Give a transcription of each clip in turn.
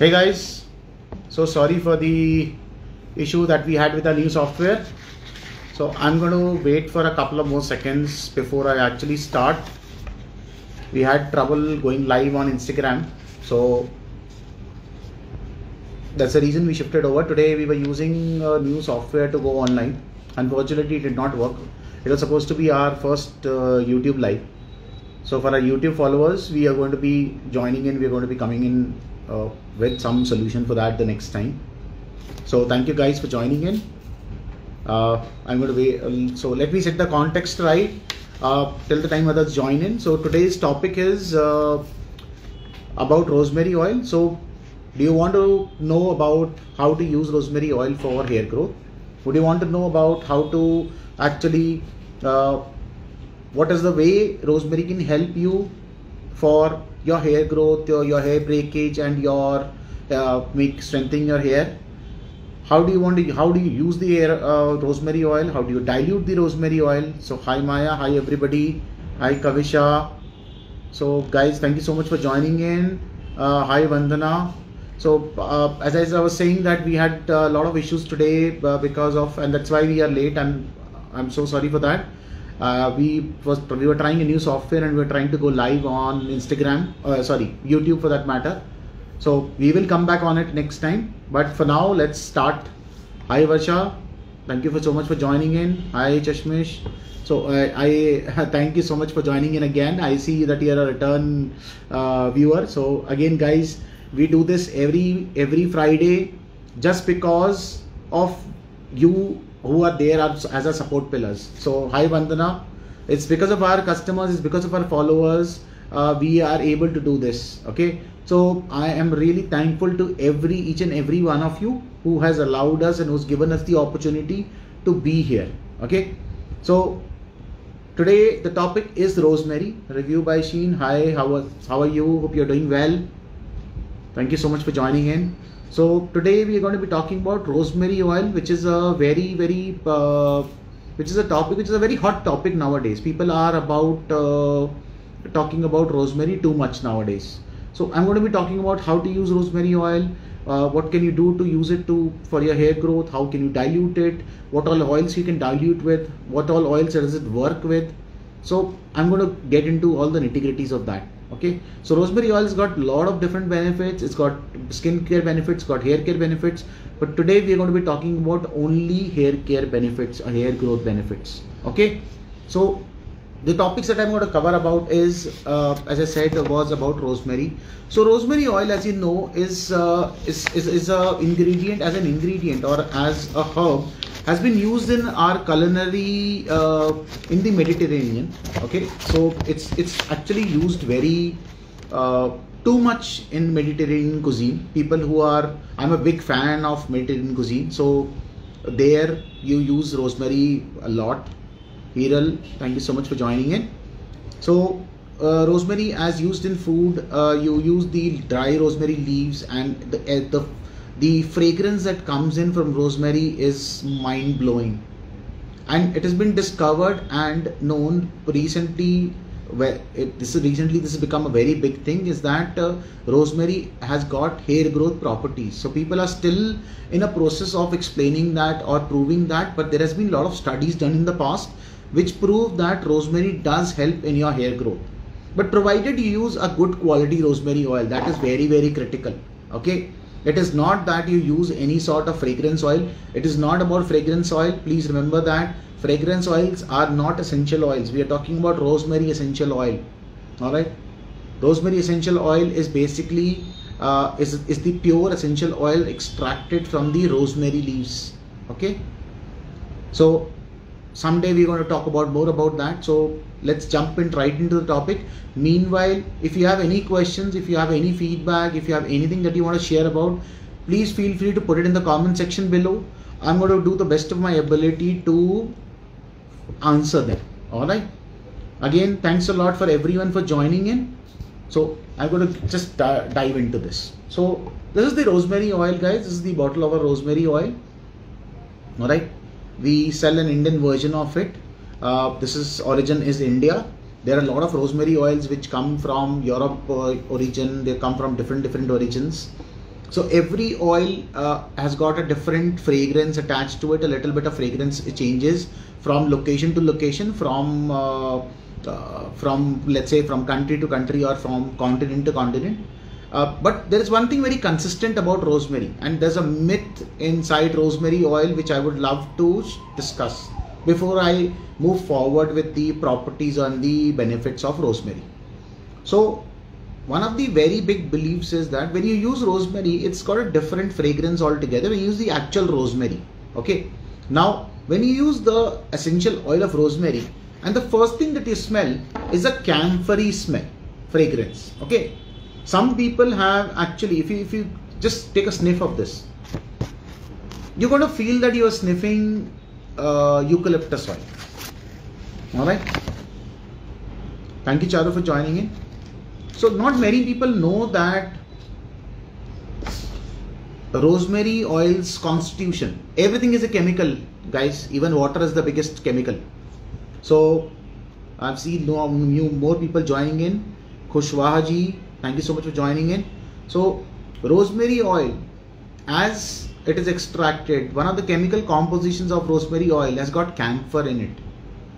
Hey guys, so sorry for the issue that we had with the new software. So I'm going to wait for a couple of more seconds before I actually start. We had trouble going live on Instagram, so that's the reason we shifted over. Today we were using a new software to go online. Unfortunately, it did not work. It was supposed to be our first YouTube live. So for our YouTube followers, we are going to be joining in. We are going to be coming in with some solution for that the next time. So thank you guys for joining in. I'm going to wait. So let me set the context right till the time others join in. So today's topic is about rosemary oil. So do you want to know about how to use rosemary oil for hair growth? Would you want to know about how to actually what is the way rosemary can help you for your hair growth, your hair breakage, and your strengthening your hair? How do you use the rosemary oil? How do you dilute the rosemary oil? So hi Maya, hi everybody, hi Kavisha. So guys, thank you so much for joining in. Hi Vandana. So as I was saying that we had a lot of issues today because of, and that's why we are late, and I'm so sorry for that. We were trying a new software and we were trying to go live on Instagram, YouTube for that matter. So we will come back on it next time. But for now, let's start. Hi Varsha, thank you so much for joining in. Hi Chashmish. So I thank you so much for joining in again. I see that you're a return viewer. So again, guys, we do this every Friday just because of you who are there as a support pillars. So hi Vandana, it's because of our customers, it's because of our followers we are able to do this. Okay, so I am really thankful to each and every one of you who has allowed us and who's given us the opportunity to be here. Okay, so today the topic is rosemary. Review by Sheen. Hi, how are you? Hope you're doing well. Thank you so much for joining in. So today we are going to be talking about rosemary oil, which is a very hot topic nowadays. People are talking about rosemary too much nowadays. So I'm going to be talking about how to use rosemary oil, what can you do to use it for your hair growth, how can you dilute it, what all oils you can dilute with, what all oils does it work with. So I'm going to get into all the nitty-gritties of that. Okay, so rosemary oil has got a lot of different benefits. It's got skin care benefits, got hair care benefits, but today we are going to be talking about only hair care benefits or hair growth benefits. Okay, so the topics that I'm going to cover about is, as I said, was about rosemary. So rosemary oil, as you know, is an ingredient or as a herb, has been used in our culinary in the Mediterranean. Okay, so it's actually used very too much in Mediterranean cuisine. I'm a big fan of Mediterranean cuisine, so there you use rosemary a lot. Hiral, thank you so much for joining in. So rosemary, as used in food, you use the dry rosemary leaves, and the fragrance that comes in from rosemary is mind-blowing, and it has been discovered and known recently. This has become a very big thing, is that rosemary has got hair growth properties. So people are still in a process of explaining that or proving that, but there has been a lot of studies done in the past which prove that rosemary does help in your hair growth, but provided you use a good quality rosemary oil. That is very critical. Okay, it is not that you use any sort of fragrance oil. It is not about fragrance oil. Please remember that fragrance oils are not essential oils. We are talking about rosemary essential oil. All right, rosemary essential oil is basically is the pure essential oil extracted from the rosemary leaves. Okay, so someday we're going to talk about more about that. So let's jump right into the topic. Meanwhile, if you have any questions, if you have any feedback, if you have anything that you want to share about, please feel free to put it in the comment section below. I'm going to do the best of my ability to answer them. All right. Again, thanks a lot for everyone for joining in. So I'm going to just dive into this. So this is the rosemary oil, guys. This is the bottle of a rosemary oil. All right. We sell an Indian version of it. Origin is India. There are a lot of rosemary oils which come from Europe origin. They come from different origins. So every oil has got a different fragrance attached to it. A little bit of fragrance changes from location to location, from let's say from country to country or from continent to continent. But there is one thing very consistent about rosemary, and there's a myth inside rosemary oil which I would love to discuss before I move forward with the properties and the benefits of rosemary. So one of the very big beliefs is that when you use rosemary, it's got a different fragrance altogether when you use the actual rosemary. Okay. Now, when you use the essential oil of rosemary, and the first thing that you smell is a camphory smell, fragrance. Okay. Some people have actually, if you just take a sniff of this, you're going to feel that you are sniffing eucalyptus oil. All right. Thank you, Charu, for joining in. So not many people know that rosemary oil's constitution, everything is a chemical, guys. Even water is the biggest chemical. So I've seen more people joining in. Khushwaha ji, thank you so much for joining in. So rosemary oil, as it is extracted, one of the chemical compositions of rosemary oil has got camphor in it.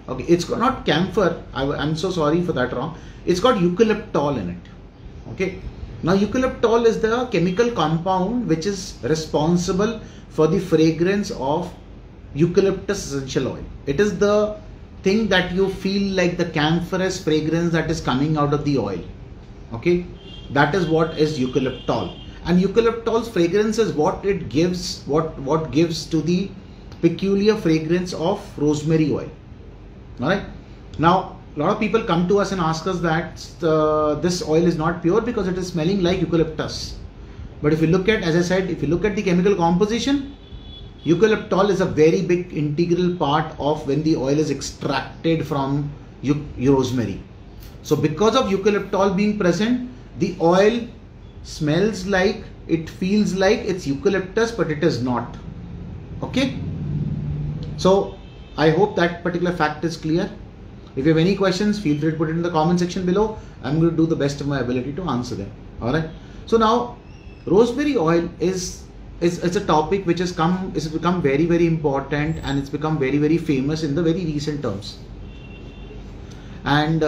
Okay, it's not camphor. I'm so sorry for that wrong. It's got eucalyptol in it. Okay. Now eucalyptol is the chemical compound which is responsible for the fragrance of eucalyptus essential oil. It is the thing that you feel like the camphorous fragrance that is coming out of the oil. Okay. That is what is eucalyptol. And eucalyptol's fragrance is what it gives, what gives to the peculiar fragrance of rosemary oil. Alright. Now, a lot of people come to us and ask us that this oil is not pure because it is smelling like eucalyptus. But if you look at, as I said, if you look at the chemical composition, eucalyptol is a very big integral part of when the oil is extracted from rosemary. So because of eucalyptol being present, the oil smells like, it feels like it's eucalyptus, but it is not. Okay. So I hope that particular fact is clear. If you have any questions, feel free to put it in the comment section below. I'm going to do the best of my ability to answer them. Alright. So now, rosemary oil is a topic which has become very, very important, and it's become very, very famous in the very recent terms. And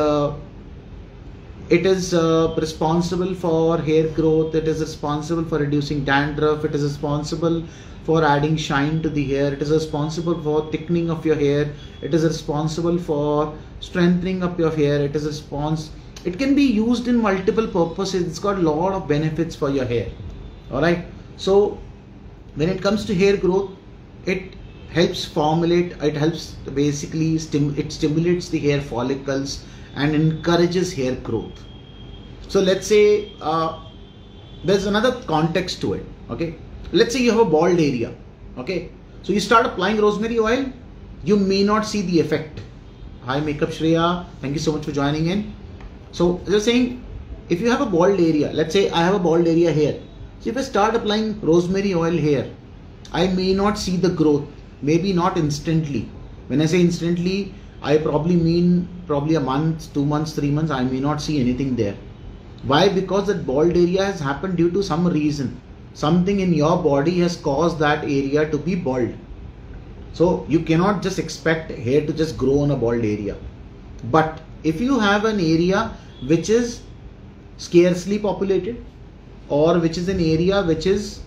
it is responsible for hair growth. It is responsible for reducing dandruff. It is responsible for adding shine to the hair. It is responsible for thickening of your hair. It is responsible for strengthening up your hair. It can be used in multiple purposes. It's got a lot of benefits for your hair. Alright. So when it comes to hair growth, it helps formulate, it helps basically, it stimulates the hair follicles and encourages hair growth. So let's say there's another context to it. Okay. Let's say you have a bald area. Okay. So you start applying rosemary oil, you may not see the effect. Hi Makeup Shreya, thank you so much for joining in. So as I was saying, if you have a bald area, let's say I have a bald area here. So if I start applying rosemary oil here, I may not see the growth, maybe not instantly. When I say instantly, I probably mean a month, 2 months, 3 months, I may not see anything there. Why? Because that bald area has happened due to some reason. Something in your body has caused that area to be bald. So you cannot just expect hair to just grow on a bald area. But if you have an area which is scarcely populated, or which is an area which is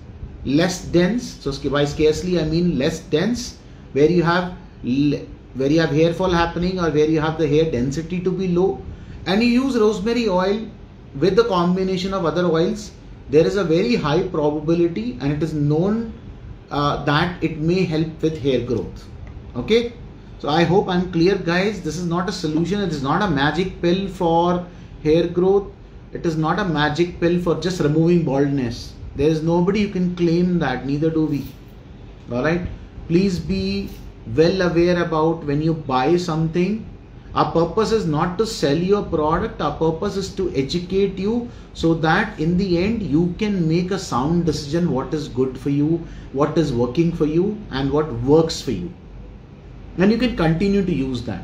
less dense, so by scarcely I mean less dense, where you have hair fall happening, or where you have the hair density to be low, and you use rosemary oil with the combination of other oils, there is a very high probability, and it is known that it may help with hair growth. Okay. So I hope I'm clear, guys. This is not a solution. It is not a magic pill for hair growth. It is not a magic pill for just removing baldness. There is nobody who can claim that, neither do we. Alright. Please be well aware about when you buy something. Our purpose is not to sell you a product. Our purpose is to educate you so that in the end you can make a sound decision what is good for you, what is working for you, and what works for you. And you can continue to use that.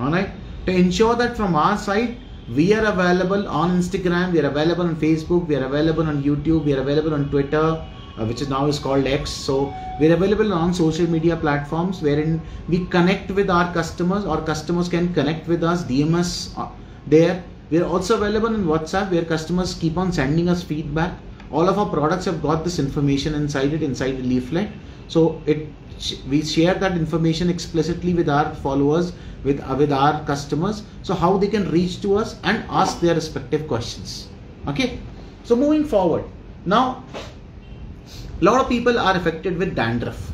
Alright. To ensure that from our side, We are available on Instagram, we are available on Facebook, we are available on YouTube, we are available on Twitter, which is now is called X. So we're available on social media platforms wherein we connect with our customers can connect with us, DM us there. We're also available on WhatsApp where customers keep on sending us feedback. All of our products have got this information inside the leaflet. So we share that information explicitly with our followers, with our customers, so how they can reach to us and ask their respective questions. Okay, so moving forward, now a lot of people are affected with dandruff.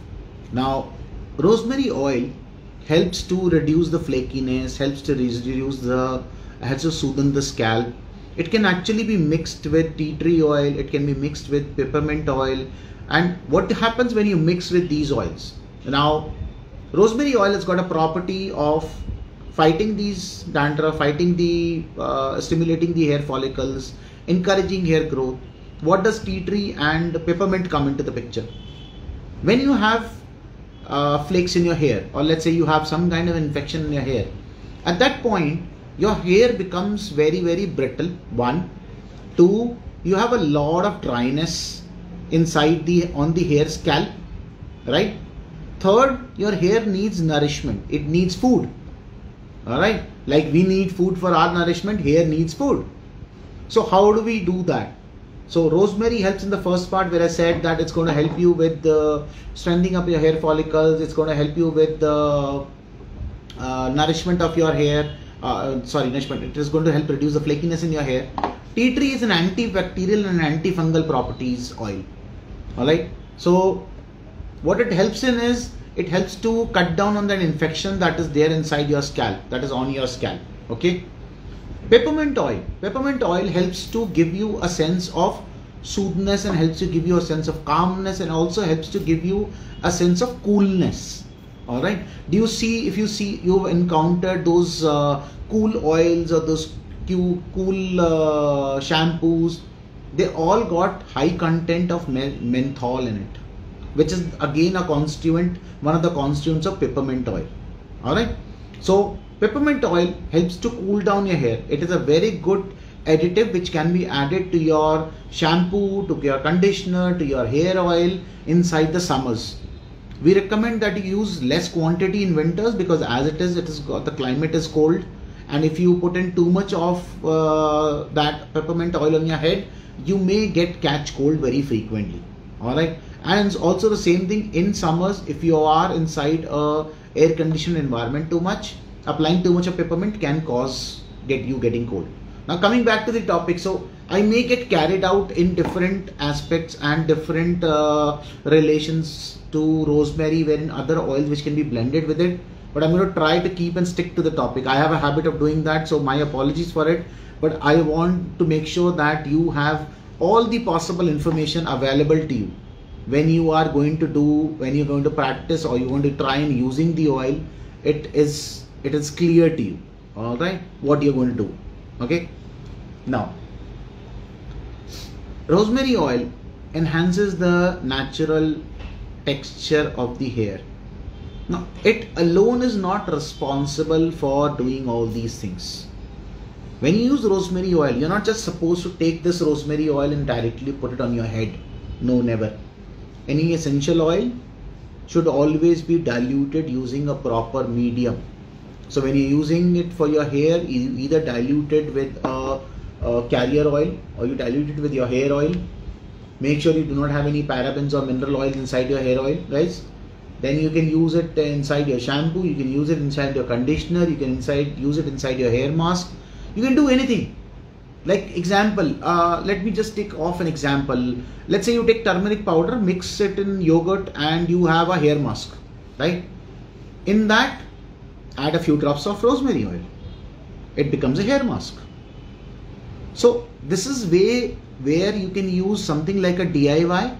Now rosemary oil helps to reduce the flakiness, helps to soothe the scalp. It can actually be mixed with tea tree oil, it can be mixed with peppermint oil. And what happens when you mix with these oils? Now rosemary oil has got a property of fighting these dandruff, stimulating the hair follicles, encouraging hair growth. What does tea tree and peppermint come into the picture? When you have flakes in your hair, or let's say you have some kind of infection in your hair, at that point your hair becomes very, very brittle. 1, 2, you have a lot of dryness inside on the hair scalp, right? 3rd, your hair needs nourishment, it needs food. All right, like we need food for our nourishment, hair needs food. So how do we do that? So rosemary helps in the first part where I said that it's going to help you with the strengthening up your hair follicles, it's going to help you with the nourishment of your hair. Nourishment. It is going to help reduce the flakiness in your hair. Tea tree is an antibacterial and antifungal properties oil. Alright. So what it helps in is, it helps to cut down on that infection that is there inside your scalp, that is on your scalp. Okay. Peppermint oil. Peppermint oil helps to give you a sense of soothness and helps to give you a sense of calmness and also helps to give you a sense of coolness. All right. If you've encountered those cool oils or those cool shampoos, they all got high content of menthol in it, which is again one of the constituents of peppermint oil. All right. So peppermint oil helps to cool down your hair. It is a very good additive which can be added to your shampoo, to your conditioner, to your hair oil inside the summers. We recommend that you use less quantity in winters because the climate is cold, and if you put in too much of that peppermint oil on your head, you may catch cold very frequently. All right. And it's also the same thing in summers. If you are inside a air conditioned environment too much, applying too much of peppermint can cause you getting cold. Now coming back to the topic, so I may get carried out in different aspects and different relations to rosemary, wherein other oils which can be blended with it, but I'm going to try to keep and stick to the topic. I have a habit of doing that, so my apologies for it, but I want to make sure that you have all the possible information available to you when you're going to practice or you're going to try and using the oil. It is clear to you, all right, what you're going to do. Okay. Now rosemary oil enhances the natural texture of the hair. Now it alone is not responsible for doing all these things. When you use rosemary oil, you're not just supposed to take this rosemary oil and directly put it on your head. No, never. Any essential oil should always be diluted using a proper medium. So when you're using it for your hair, you either dilute it with a carrier oil or you dilute it with your hair oil. Make sure you do not have any parabens or mineral oils inside your hair oil, guys. Then you can use it inside your shampoo, you can use it inside your conditioner, you can use it inside your hair mask. You can do anything. Like example, let me just take off an example. Let's say you take turmeric powder, mix it in yogurt and you have a hair mask, right? In that, add a few drops of rosemary oil. It becomes a hair mask. So this is where you can use something like a DIY,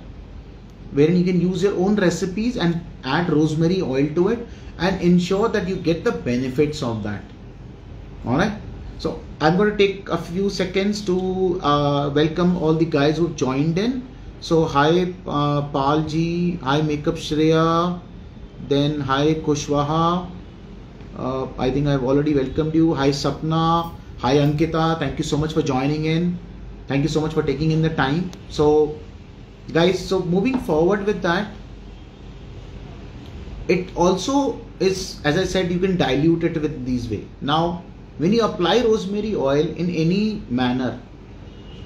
wherein you can use your own recipes and add rosemary oil to it and ensure that you get the benefits of that. All right. So I'm going to take a few seconds to welcome all the guys who joined in. So hi Palji, hi Makeup Shreya, then hi Kushwaha. I think I've already welcomed you. Hi Sapna, Hi Ankita, thank you so much for joining in. Thank you so much for taking in the time. So guys, so moving forward with that, it also is, as I said, you can dilute it with these way. Now when you apply rosemary oil in any manner,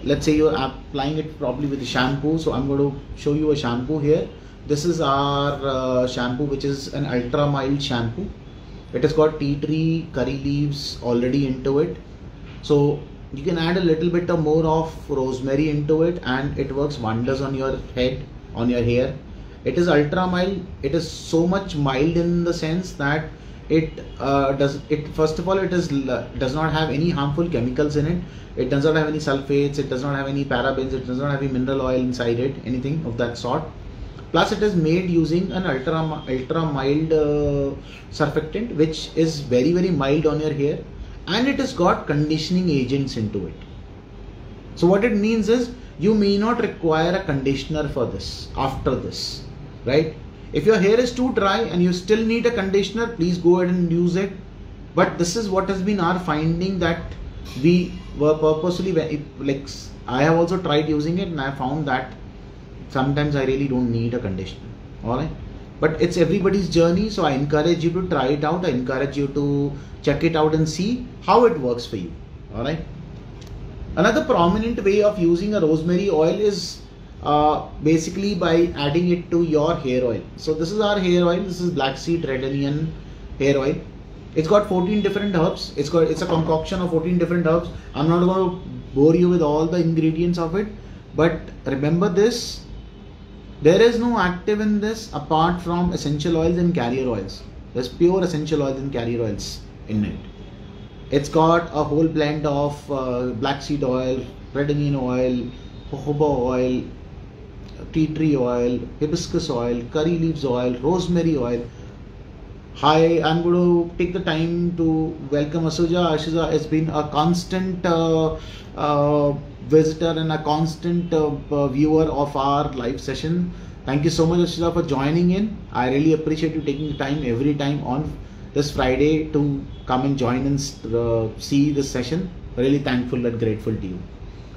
let's say you're applying it probably with a shampoo. So I'm going to show you a shampoo here. This is our shampoo, which is an ultra mild shampoo. It has got tea tree, curry leaves already into it. So you can add a little bit more of rosemary into it and it works wonders on your head, on your hair. It is ultra mild. It is so much mild in the sense that first of all, it does not have any harmful chemicals in it. It does not have any sulfates, it does not have any parabens, it does not have any mineral oil inside it, anything of that sort. Plus it is made using an ultra mild surfactant, which is very mild on your hair, and it has got conditioning agents into it. So what it means is you may not require a conditioner for this after this, right? If your hair is too dry and you still need a conditioner, please go ahead and use it. But this is what has been our finding, that we were purposely, like I have also tried using it and I found that sometimes I really don't need a conditioner. Alright, but it's everybody's journey, so I encourage you to try it out. I encourage you to check it out and see how it works for you. Alright, another prominent way of using a rosemary oil is basically by adding it to your hair oil. So this is our hair oil. This is black seed red onion hair oil. It's got 14 different herbs. It's a concoction of 14 different herbs. I'm not going to bore you with all the ingredients of it, but remember this: there is no active in this apart from essential oils and carrier oils. There's pure essential oils and carrier oils in it. It's got a whole blend of black seed oil, red onion oil, jojoba oil, tea tree oil, hibiscus oil, curry leaves oil, rosemary oil. Hi, I'm going to take the time to welcome Asuja. Asuja has been a constant visitor and a constant viewer of our live session. Thank you so much, Asuja, for joining in. I really appreciate you taking the time every time on this Friday to come and join and see this session. Really thankful and grateful to you.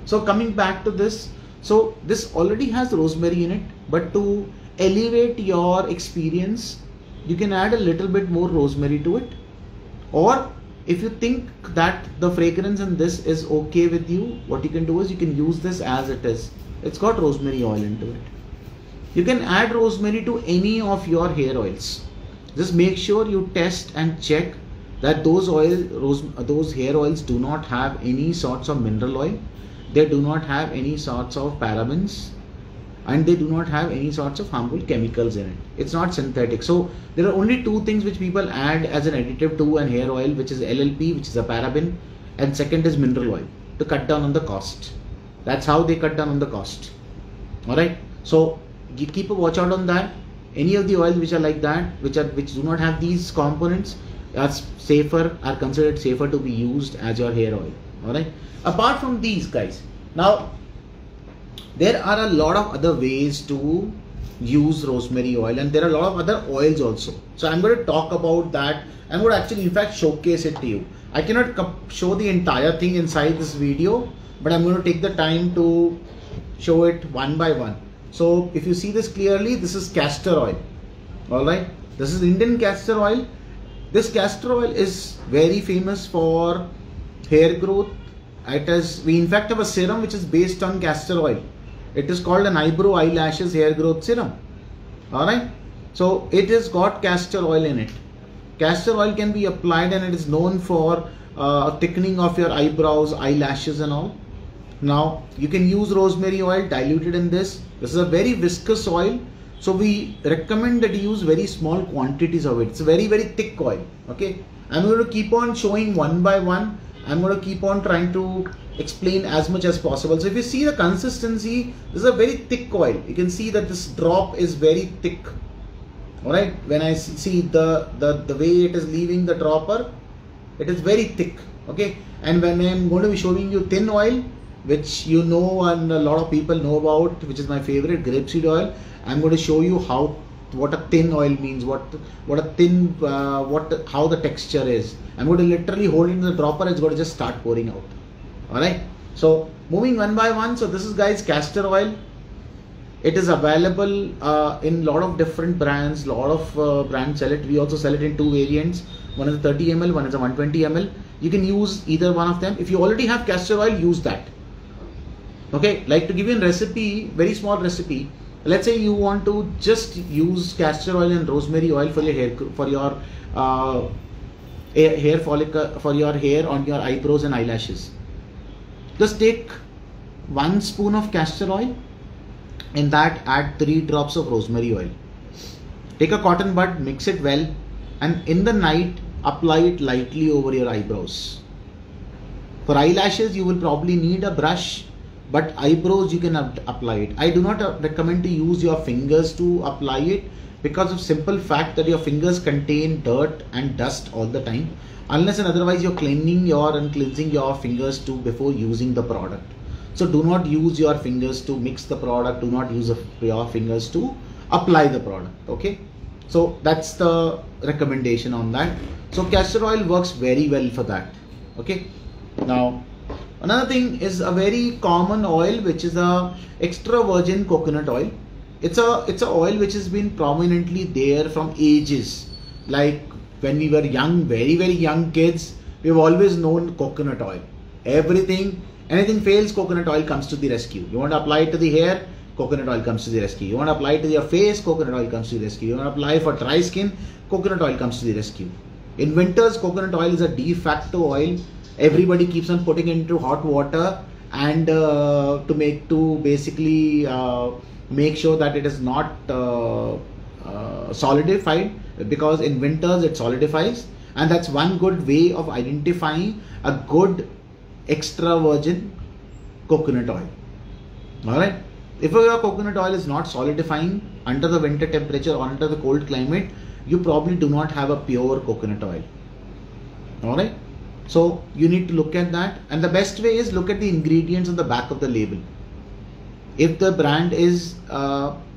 So coming back to this, so this already has rosemary in it, but to elevate your experience, you can add a little bit more rosemary to it. Or if you think that the fragrance in this is okay with you, what you can do is you can use this as it is. It's got rosemary oil into it. You can add rosemary to any of your hair oils. Just make sure you test and check that those hair oils do not have any sorts of mineral oil. They do not have any sorts of parabens, and they do not have any sorts of harmful chemicals in it. It's not synthetic. So there are only two things which people add as an additive to an hair oil, which is LLP, which is a paraben, and second is mineral oil, to cut down on the cost. That's how they cut down on the cost. Alright, so you keep a watch out on that. Any of the oils which are like that, which do not have these components, are considered safer to be used as your hair oil. Alright, apart from these guys, now there are a lot of other ways to use rosemary oil, and there are a lot of other oils also. So I'm going to talk about that. I'm going to actually in fact showcase it to you. I cannot show the entire thing inside this video, but I'm going to take the time to show it one by one. So if you see this clearly, this is castor oil. Alright, this is Indian castor oil. This castor oil is very famous for hair growth. We in fact have a serum which is based on castor oil. It is called an eyebrow eyelashes hair growth serum. Alright, so it has got castor oil in it. Castor oil can be applied and it is known for thickening of your eyebrows, eyelashes and all. Now you can use rosemary oil diluted in this. This is a very viscous oil, so we recommend that you use very small quantities of it. It's a very thick oil. Okay, I'm going to keep on showing one by one. I'm going to keep on trying to explain as much as possible. So if you see the consistency, this is a very thick oil. You can see that this drop is very thick. Alright, when I see the way it is leaving the dropper, it is very thick. Okay, and when I'm going to be showing you thin oil, which you know and a lot of people know about, which is my favorite, grapeseed oil, I'm going to show you how what a thin oil means, what a thin how the texture is. I'm going to literally hold it in the dropper. It's going to just start pouring out. All right. So moving one by one. So this is, guys, castor oil. It is available in a lot of different brands. Lot of brands sell it. We also sell it in two variants. One is a 30 ml, one is a 120 ml. You can use either one of them. If you already have castor oil, use that. Okay, like to give you a recipe, very small recipe. Let's say you want to just use castor oil and rosemary oil for your hair, hair follicle, for your hair on your eyebrows and eyelashes. Just take 1 spoon of castor oil. In that, add 3 drops of rosemary oil. Take a cotton bud, mix it well, and in the night, apply it lightly over your eyebrows. For eyelashes, you will probably need a brush, but eyebrows you can apply it. I do not recommend to use your fingers to apply it because of simple fact that your fingers contain dirt and dust all the time, unless and otherwise you're cleansing your fingers too before using the product. So do not use your fingers to mix the product. Do not use your fingers to apply the product. Okay. So that's the recommendation on that. So castor oil works very well for that. Okay. Now another thing is a very common oil, which is a extra virgin coconut oil. It's a oil which has been prominently there from ages. Like when we were young, very young kids, we've always known coconut oil. Anything fails, coconut oil comes to the rescue. You want to apply it to the hair, coconut oil comes to the rescue. You want to apply it to your face, coconut oil comes to the rescue. You want to apply it for dry skin, coconut oil comes to the rescue. In winters, coconut oil is a de facto oil. Everybody keeps on putting it into hot water and to basically make sure that it is not solidified, because in winters it solidifies, and that's one good way of identifying a good extra virgin coconut oil. Alright, if your coconut oil is not solidifying under the winter temperature or under the cold climate, you probably do not have a pure coconut oil. Alright, so you need to look at that, and the best way is look at the ingredients on the back of the label. If the brand is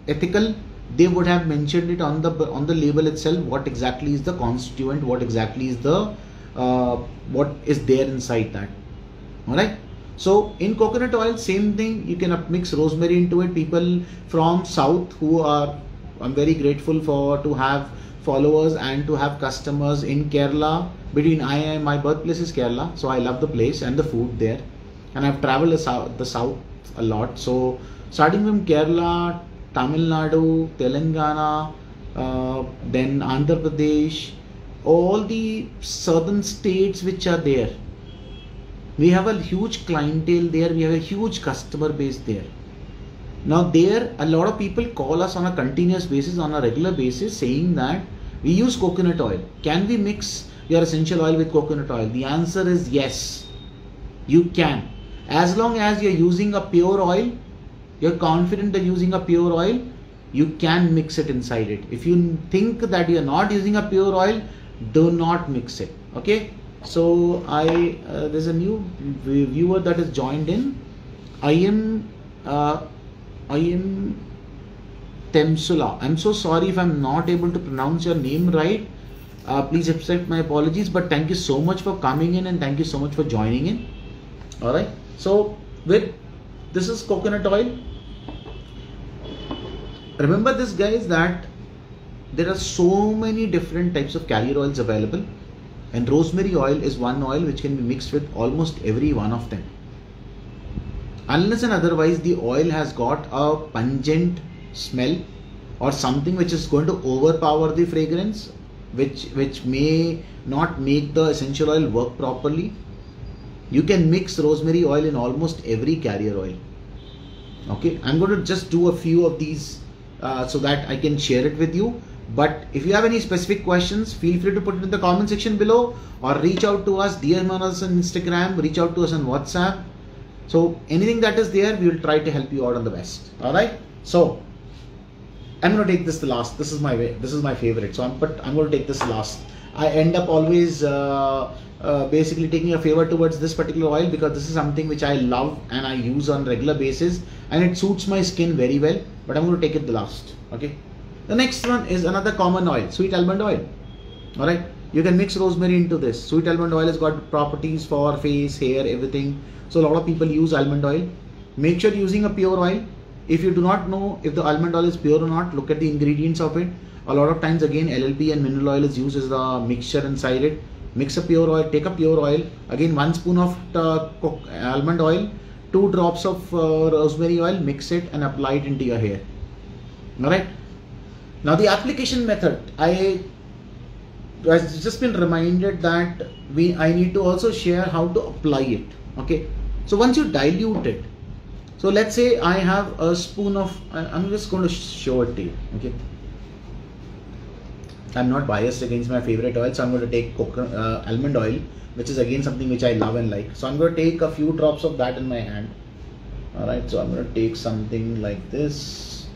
ethical, they would have mentioned it on the label itself, what exactly is the constituent, what exactly is the what is there inside that. Alright, so in coconut oil, same thing, you can mix rosemary into it. People from south who are, I'm very grateful to have followers and to have customers in Kerala. My birthplace is Kerala, so I love the place and the food there, and I've traveled the south a lot. So starting from Kerala, Tamil Nadu, Telangana, then Andhra Pradesh, all the southern states which are there, we have a huge clientele there, we have a huge customer base there. Now there, a lot of people call us on a continuous basis, on a regular basis, saying that we use coconut oil. Can we mix your essential oil with coconut oil? The answer is yes, you can. As long as you're using a pure oil, you're confident that using a pure oil, you can mix it inside it. If you think that you're not using a pure oil, do not mix it. Okay. So there's a new viewer that has joined in. I am Temsula. I'm so sorry if I'm not able to pronounce your name right. Please accept my apologies, but thank you so much for coming in and thank you so much for joining in. Alright, so this is coconut oil. Remember this, guys, that there are so many different types of carrier oils available, and rosemary oil is one oil which can be mixed with almost every one of them. Unless and otherwise the oil has got a pungent smell or something which is going to overpower the fragrance, which may not make the essential oil work properly, you can mix rosemary oil in almost every carrier oil. Okay, I'm going to just do a few of these so that I can share it with you. But if you have any specific questions, feel free to put it in the comment section below, or reach out to us, DM us on Instagram, reach out to us on WhatsApp. So anything that is there, we will try to help you out on the best. Alright, so I'm going to take this the last. This is my favorite. So I'm going to take this last. I end up always basically taking a favor towards this particular oil because this is something which I love and I use on regular basis, and it suits my skin very well. But I'm going to take it the last. Okay. The next one is another common oil, sweet almond oil. Alright, you can mix rosemary into this. Sweet almond oil has got properties for face, hair, everything. So a lot of people use almond oil. Make sure using a pure oil. If you do not know if the almond oil is pure or not, look at the ingredients of it. A lot of times again LLP and mineral oil is used as the mixture inside it. Mix a pure oil, take a pure oil. Again 1 spoon of almond oil, 2 drops of rosemary oil, mix it and apply it into your hair. Alright. Now the application method, I just been reminded that I need to also share how to apply it. Okay. So once you dilute it, so let's say I have a spoon of, I'm just going to show it to you. Okay. I'm not biased against my favorite oil, so I'm going to take almond oil, which is again something which I love and like. So I'm going to take a few drops of that in my hand. Alright, so I'm going to take something like this.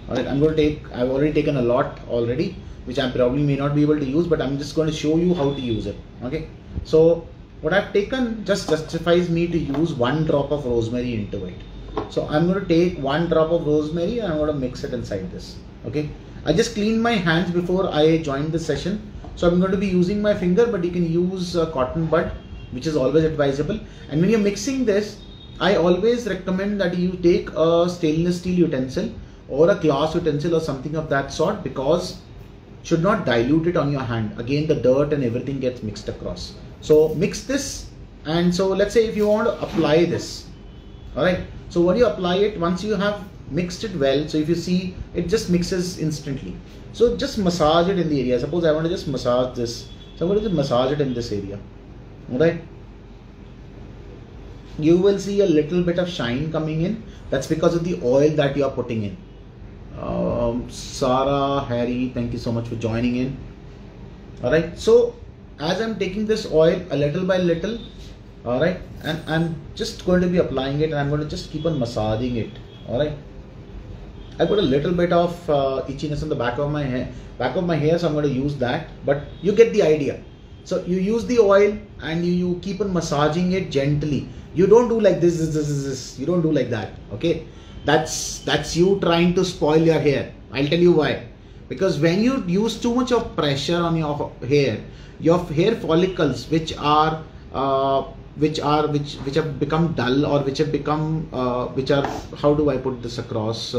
Alright, I'm going to take, I've already taken a lot already, which I probably may not be able to use, but I'm just going to show you how to use it. Okay, so what I've taken just justifies me to use 1 drop of rosemary into it. So I'm going to take 1 drop of rosemary and I'm going to mix it inside this. Okay, I just cleaned my hands before I joined the session, so I'm going to be using my finger, but you can use a cotton bud, which is always advisable. And when you're mixing this, I always recommend that you take a stainless steel utensil or a glass utensil or something of that sort, because should not dilute it on your hand. Again, the dirt and everything gets mixed across. So mix this, and so let's say if you want to apply this, alright, so when you apply it, once you have mixed it well, so if you see, it just mixes instantly. So just massage it in the area. Suppose I want to just massage this, so I'm going to just massage it in this area. Alright, you will see a little bit of shine coming in. That's because of the oil that you are putting in. Sarah, Harry, thank you so much for joining in. Alright, so as I'm taking this oil a little by little, alright, and I'm just going to be applying it, and I'm going to just keep on massaging it. Alright, I got a little bit of itchiness on the back of my hair, so I'm going to use that, but you get the idea. So you use the oil and you keep on massaging it gently. You don't do like this. You don't do like that. Okay, that's you trying to spoil your hair. I'll tell you why. Because when you use too much of pressure on your hair follicles which have become dull, or which have become which are, how do I put this across,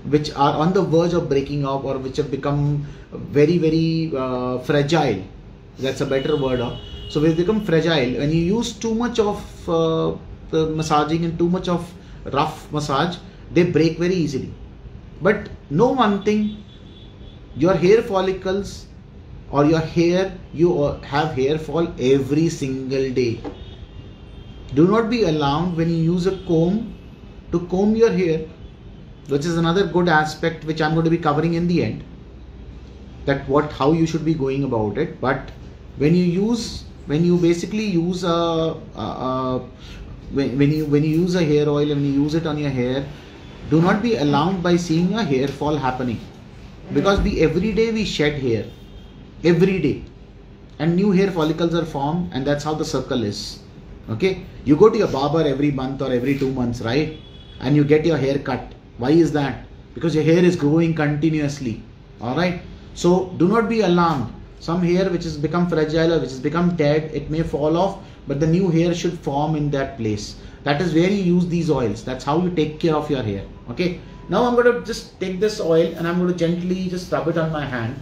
which are on the verge of breaking up, or which have become very fragile. That's a better word. So they become fragile when you use too much of the massaging and too much of rough massage. They break very easily. But know one thing, your hair follicles or your hair, you have hair fall every single day. Do not be alarmed when you use a comb to comb your hair, which is another good aspect which I'm going to be covering in the end, that how you should be going about it. But when you basically use when you use a hair oil and you use it on your hair, do not be alarmed by seeing a hair fall happening, because every day we shed hair, every day, and new hair follicles are formed, and that's how the circle is. Okay, you go to your barber every month or every 2 months, right? And you get your hair cut. Why is that? Because your hair is growing continuously. Alright, so do not be alarmed. Some hair which has become fragile or which has become dead, it may fall off, but the new hair should form in that place. That is where you use these oils. That's how you take care of your hair. Okay, now I'm going to just take this oil and I'm going to gently just rub it on my hand.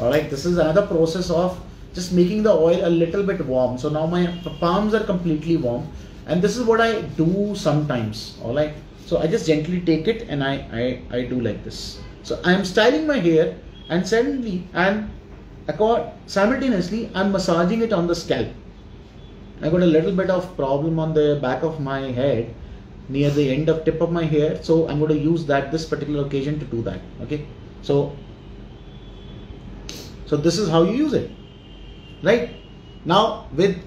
Alright, this is another process of just making the oil a little bit warm. So now my palms are completely warm, and this is what I do sometimes. Alright, so I just gently take it and I do like this. So I am styling my hair, and suddenly simultaneously I'm massaging it on the scalp. I got a little bit of problem on the back of my head near the end of tip of my hair, so I'm going to use this particular occasion to do that. Okay, so this is how you use it. Right, now with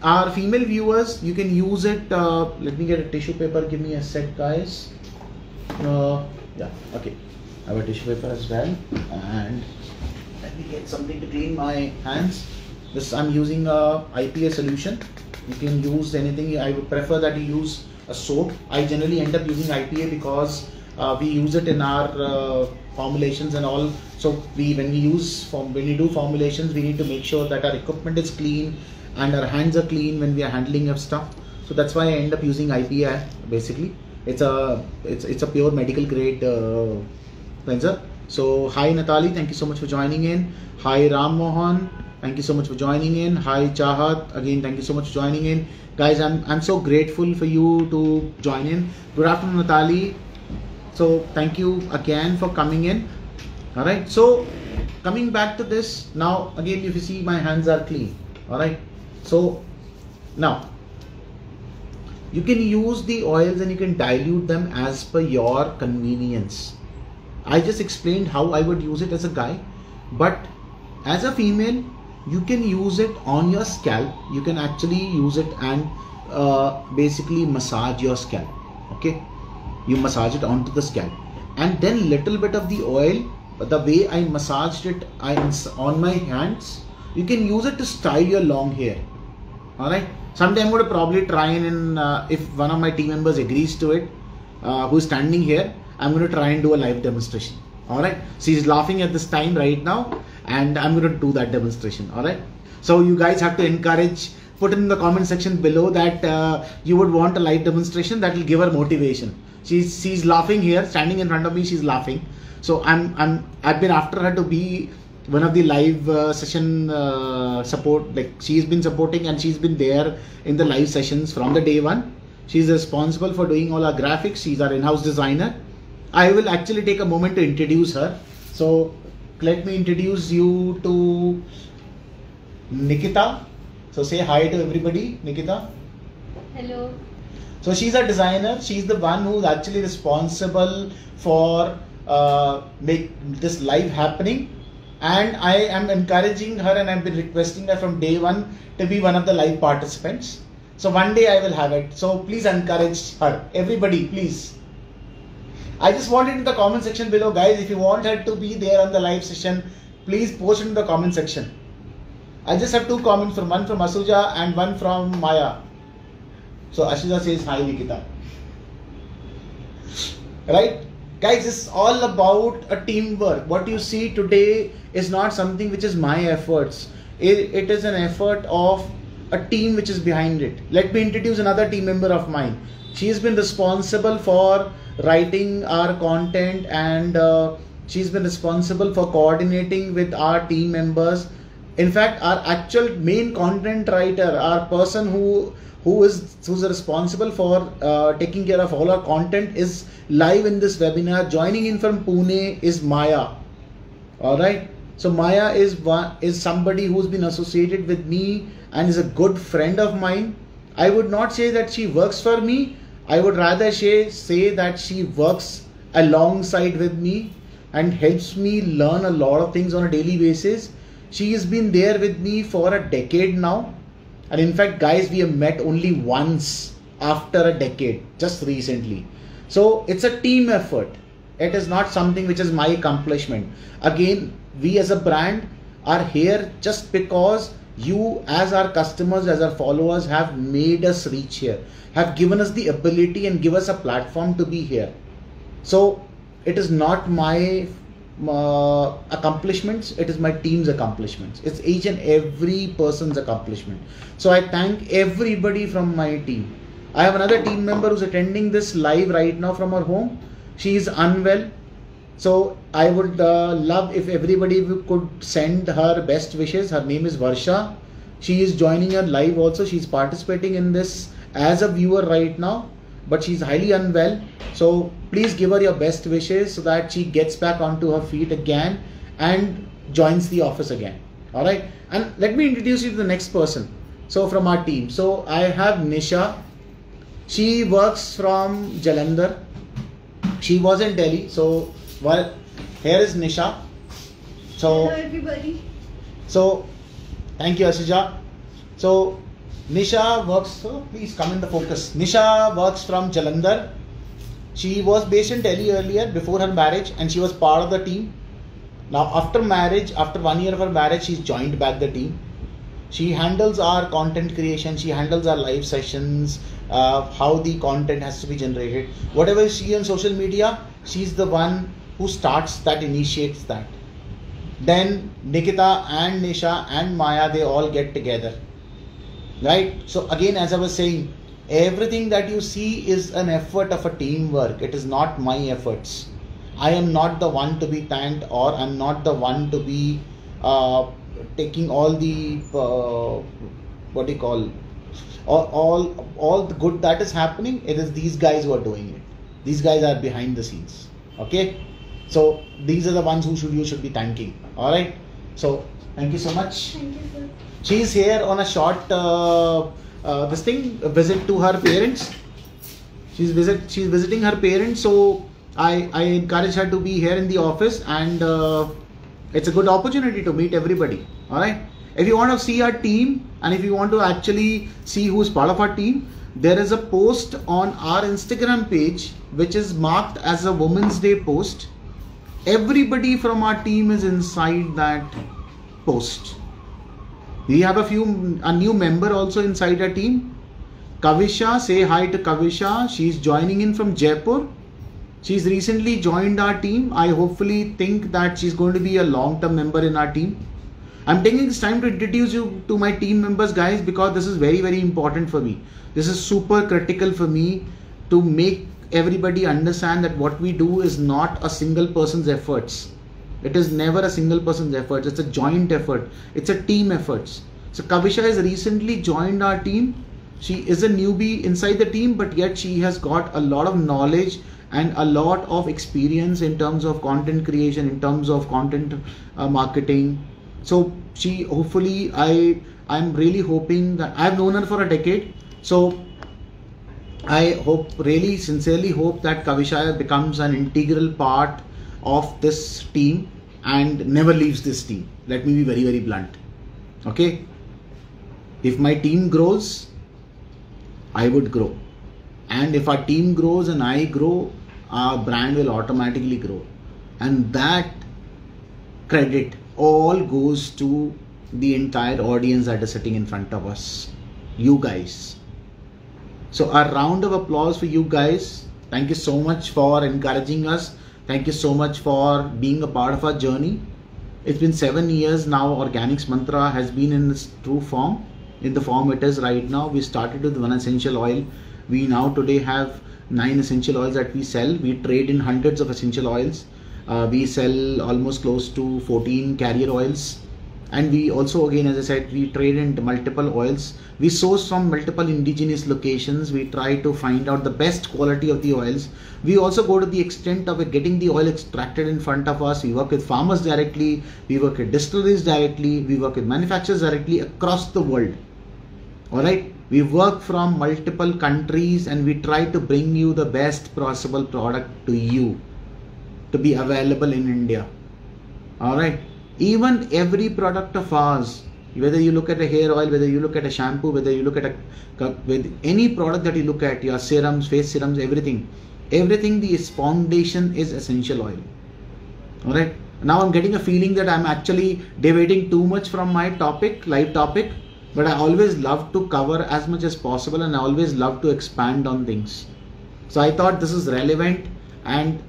our female viewers, you can use it. Let me get a tissue paper. Give me a sec, guys. Yeah, okay, I have a tissue paper as well, and let me get something to clean my hands. I'm using a IPA solution. You can use anything. I would prefer that you use a soap. I generally end up using IPA because We use it in our formulations and all. So when we do formulations, we need to make sure that our equipment is clean and our hands are clean when we are handling of stuff. So that's why I end up using IPA. Basically, it's a pure medical grade cleanser. So hi Natali, thank you so much for joining in. Hi Ram Mohan, thank you so much for joining in. Hi Chahat, again thank you so much for joining in. Guys, I'm so grateful for you to join in. Good afternoon Natali. So thank you again for coming in. Alright, so coming back to this, now again if you see my hands are clean. Alright, so now you can use the oils and you can dilute them as per your convenience. I just explained how I would use it as a guy, but as a female you can use it on your scalp. You can actually use it and basically massage your scalp. Okay, you massage it onto the scalp and then little bit of the oil, the way I massaged it on my hands, you can use it to style your long hair. Alright, someday I'm going to probably try and if one of my team members agrees to it, who's standing here, I'm going to try and do a live demonstration. Alright, she's laughing at this time right now and I'm going to do that demonstration. Alright, so you guys have to encourage, put in the comment section below that you would want a live demonstration. That will give her motivation. She's laughing here, standing in front of me, she's laughing. So I've been after her to be one of the live session support. Like she's been supporting and she's been there in the live sessions from the day one. She's responsible for doing all our graphics. She's our in-house designer. I will actually take a moment to introduce her. So let me introduce you to Nikita. So say hi to everybody, Nikita. Hello. So she's a designer. She's the one who's actually responsible for make this live happening. And I am encouraging her and I've been requesting her from day one to be one of the live participants. So one day I will have it. So please encourage her. Everybody, please. I just want it in the comment section below, guys. If you want her to be there on the live session, please post it in the comment section. I just have two comments, one from Asuja and one from Maya. So Asuja says hi Nikita. Right? Guys, it's all about a teamwork. What you see today is not something which is my efforts. It is an effort of a team which is behind it. Let me introduce another team member of mine. She has been responsible for writing our content and she's been responsible for coordinating with our team members. In fact, our actual main content writer, our person who's responsible for taking care of all our content is live in this webinar. Joining in from Pune is Maya. Alright, so Maya is somebody who's been associated with me and is a good friend of mine. I would not say that she works for me. I would rather say that she works alongside with me and helps me learn a lot of things on a daily basis. She has been there with me for a decade now. And in fact, guys, we have met only once after a decade, just recently. So it's a team effort. It is not something which is my accomplishment. Again, we as a brand are here just because you as our customers, as our followers have made us reach here, have given us the ability and give us a platform to be here. So it is not my accomplishments, it is my team's accomplishments. It's each and every person's accomplishment. So I thank everybody from my team. I have another team member who's attending this live right now from her home. She is unwell. So I would love if everybody could send her best wishes. Her name is Varsha. She is joining us live also. She's participating in this as a viewer right now, but she's highly unwell. So please give her your best wishes so that she gets back onto her feet again and joins the office again. All right. And let me introduce you to the next person. So from our team. So I have Nisha. She works from Jalandhar. She was in Delhi. So well, here is Nisha. So, hello everybody. So thank you Asija. So Nisha works, so please come in the focus. Nisha works from Jalandhar. She was based in Delhi earlier before her marriage and she was part of the team. Now after marriage, after 1 year of her marriage, she's joined back the team. She handles our content creation, she handles our live sessions, how the content has to be generated. Whatever you see on social media, she's the one who starts that, initiates that. Then Nikita and Nisha and Maya, they all get together, right? So again, as I was saying, everything that you see is an effort of a teamwork. It is not my efforts. I am not the one to be thanked, or I'm not the one to be taking all the what do you call, all the good that is happening. It is these guys who are doing it. These guys are behind the scenes. Okay, so these are the ones who you should be thanking. All right. So thank you so much. Thank you, sir. She's here on a short visit to her parents. She's visiting her parents. So I encourage her to be here in the office, and it's a good opportunity to meet everybody. All right. If you want to see our team, and if you want to actually see who's part of our team, there is a post on our Instagram page which is marked as a Women's Day post. Everybody from our team is inside that post. We have a new member also inside our team. Kavisha, say hi to Kavisha. She's joining in from Jaipur. She's recently joined our team. I hopefully think that she's going to be a long-term member in our team. I'm taking this time to introduce you to my team members, guys, because this is very, very important for me. This is super critical for me to make everybody understand that what we do is not a single person's efforts. It is never a single person's effort. It's a joint effort. It's a team effort. So Kavisha has recently joined our team. She is a newbie inside the team, but yet she has got a lot of knowledge and a lot of experience in terms of content creation, in terms of content marketing. So she, hopefully, I'm really hoping that I've known her for a decade. So I really sincerely hope that Kavisha becomes an integral part of this team and never leaves this team. Let me be very, very blunt. Okay. If my team grows, I would grow. And if our team grows and I grow, our brand will automatically grow. And that credit all goes to the entire audience that is sitting in front of us. You guys. So a round of applause for you guys. Thank you so much for encouraging us. Thank you so much for being a part of our journey. It's been 7 years now. Organix Mantra has been in its true form, in the form it is right now. We started with one essential oil. We now today have 9 essential oils that we sell. We trade in hundreds of essential oils. We sell almost close to 14 carrier oils. And we also, again, as I said, we trade in multiple oils. We source from multiple indigenous locations. We try to find out the best quality of the oils. We also go to the extent of getting the oil extracted in front of us. We work with farmers directly. We work with distilleries directly. We work with manufacturers directly across the world. Alright. We work from multiple countries and we try to bring you the best possible product to you, to be available in India. Alright. Even every product of ours, whether you look at a hair oil, whether you look at a shampoo, whether you look at with any product that you look at, your serums, face serums, everything, the foundation is essential oil. Alright. Now I'm getting a feeling that I'm actually deviating too much from my topic, live topic, but I always love to cover as much as possible and I always love to expand on things. So I thought this is relevant, and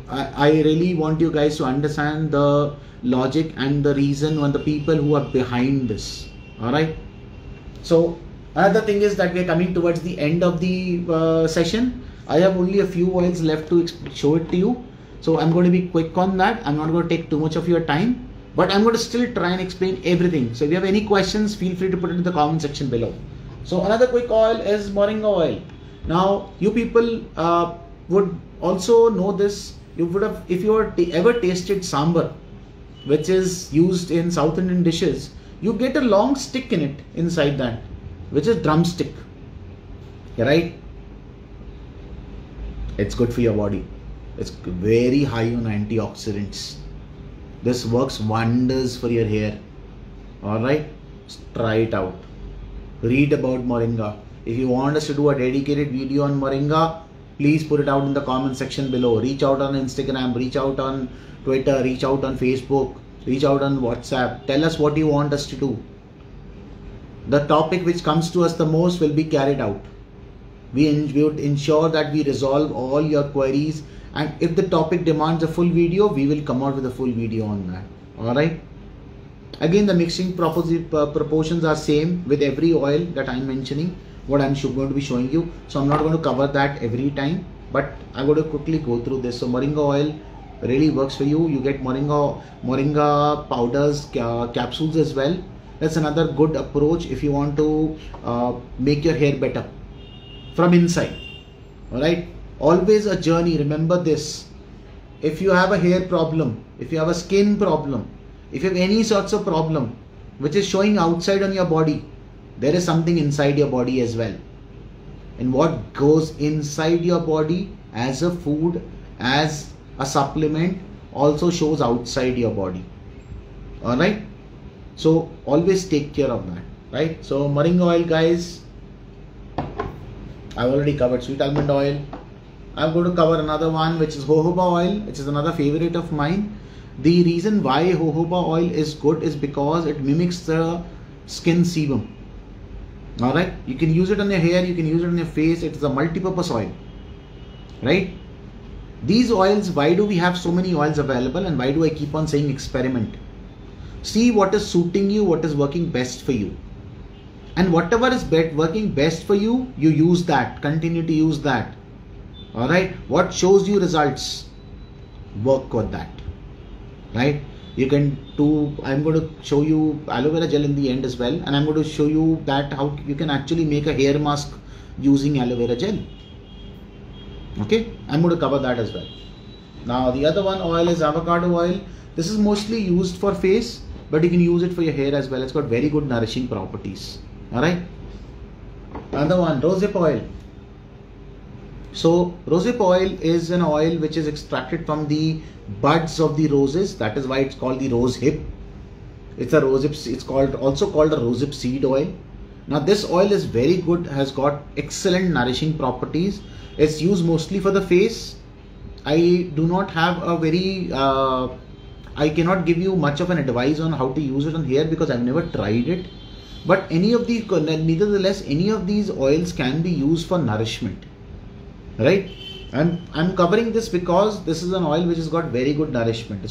I really want you guys to understand the logic and the reason and the people who are behind this. Alright. So another thing is that we are coming towards the end of the session. I have only a few oils left to show it to you. So I'm going to be quick on that. I'm not going to take too much of your time, but I'm going to still try and explain everything. So if you have any questions, feel free to put it in the comment section below. So another quick oil is moringa oil. Now you people would also know this. You would have, if you ever tasted sambar, which is used in South Indian dishes, you get a long stick in it inside that, which is drumstick. Right? It's good for your body. It's very high on antioxidants. This works wonders for your hair. Alright? Try it out. Read about moringa. If you want us to do a dedicated video on moringa, please put it out in the comment section below. Reach out on Instagram, reach out on Twitter, reach out on Facebook, reach out on WhatsApp. Tell us what you want us to do. The topic which comes to us the most will be carried out. We would ensure that we resolve all your queries, and if the topic demands a full video, we will come out with a full video on that. Alright. Again, the mixing proportions are same with every oil that I'm mentioning, what I'm going to be showing you. So I'm not going to cover that every time, but I'm going to quickly go through this. So moringa oil really works for you. You get moringa powders, capsules as well. That's another good approach if you want to make your hair better from inside. Alright. Always a journey. Remember this. If you have a hair problem, if you have a skin problem, if you have any sorts of problem which is showing outside on your body, there is something inside your body as well. And what goes inside your body as a food, as a supplement, also shows outside your body. Alright. So always take care of that. Right. So moringa oil, guys, I've already covered. Sweet almond oil. I'm going to cover another one, which is jojoba oil, which is another favorite of mine. The reason why jojoba oil is good is because it mimics the skin sebum. Alright, you can use it on your hair, you can use it on your face. It is a multi-purpose oil. Right? These oils, why do we have so many oils available, and why do I keep on saying experiment? See what is suiting you, what is working best for you. And whatever is working best for you, you use that. Continue to use that. Alright, what shows you results, work with that. Right, you can do, I'm going to show you aloe vera gel in the end as well, and I'm going to show you that how you can actually make a hair mask using aloe vera gel. Okay, I'm going to cover that as well. Now the other one oil is avocado oil. This is mostly used for face, but you can use it for your hair as well. It's got very good nourishing properties. Alright, another one, rosehip oil. So rosehip oil is an oil which is extracted from the buds of the roses. That is why it's called the rose hip. It's a rosehip. It's also called a rosehip seed oil. Now this oil is very good, has got excellent nourishing properties. It's used mostly for the face. I do not have a very I cannot give you much of an advice on how to use it on hair because I've never tried it. But nevertheless, any of these oils can be used for nourishment. Right, I'm covering this because this is an oil which has got very good nourishment.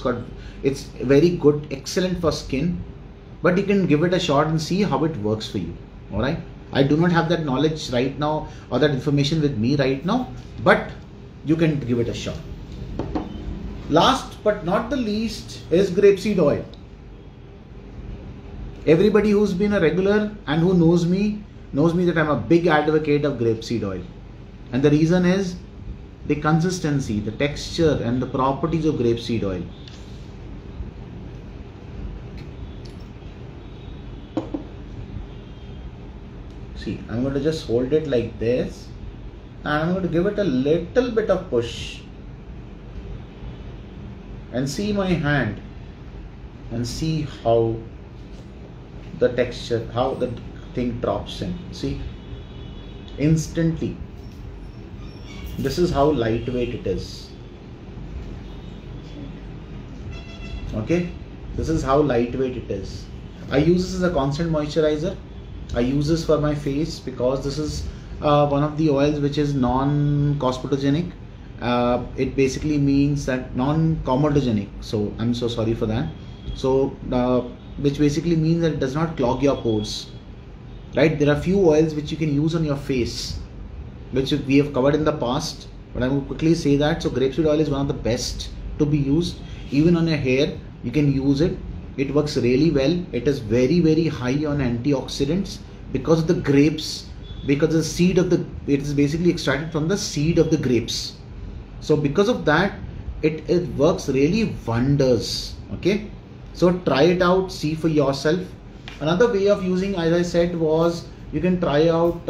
It's very good, excellent for skin, but you can give it a shot and see how it works for you. All right, I do not have that knowledge right now or that information with me right now, but you can give it a shot. Last but not the least is grapeseed oil. Everybody who's been a regular and who knows me that I'm a big advocate of grapeseed oil. And the reason is the consistency, the texture and the properties of grapeseed oil. See, I'm going to just hold it like this and I'm going to give it a little bit of push and see my hand and see how the texture, how the thing drops in. See, instantly. This is how lightweight it is. Okay, this is how lightweight it is. I use this as a constant moisturizer. I use this for my face because this is one of the oils which is non-cosmetogenic. It basically means that non-comedogenic. So I'm so sorry for that. So which basically means that it does not clog your pores. Right? There are few oils which you can use on your face, which we have covered in the past, but I will quickly say that. So grapeseed oil is one of the best to be used. Even on your hair, you can use it. It works really well. It is very, very high on antioxidants because of the grapes, because the seed of the, it is basically extracted from the seed of the grapes. So because of that, it works really wonders. Okay. So try it out, see for yourself. Another way of using, as I said, was you can try out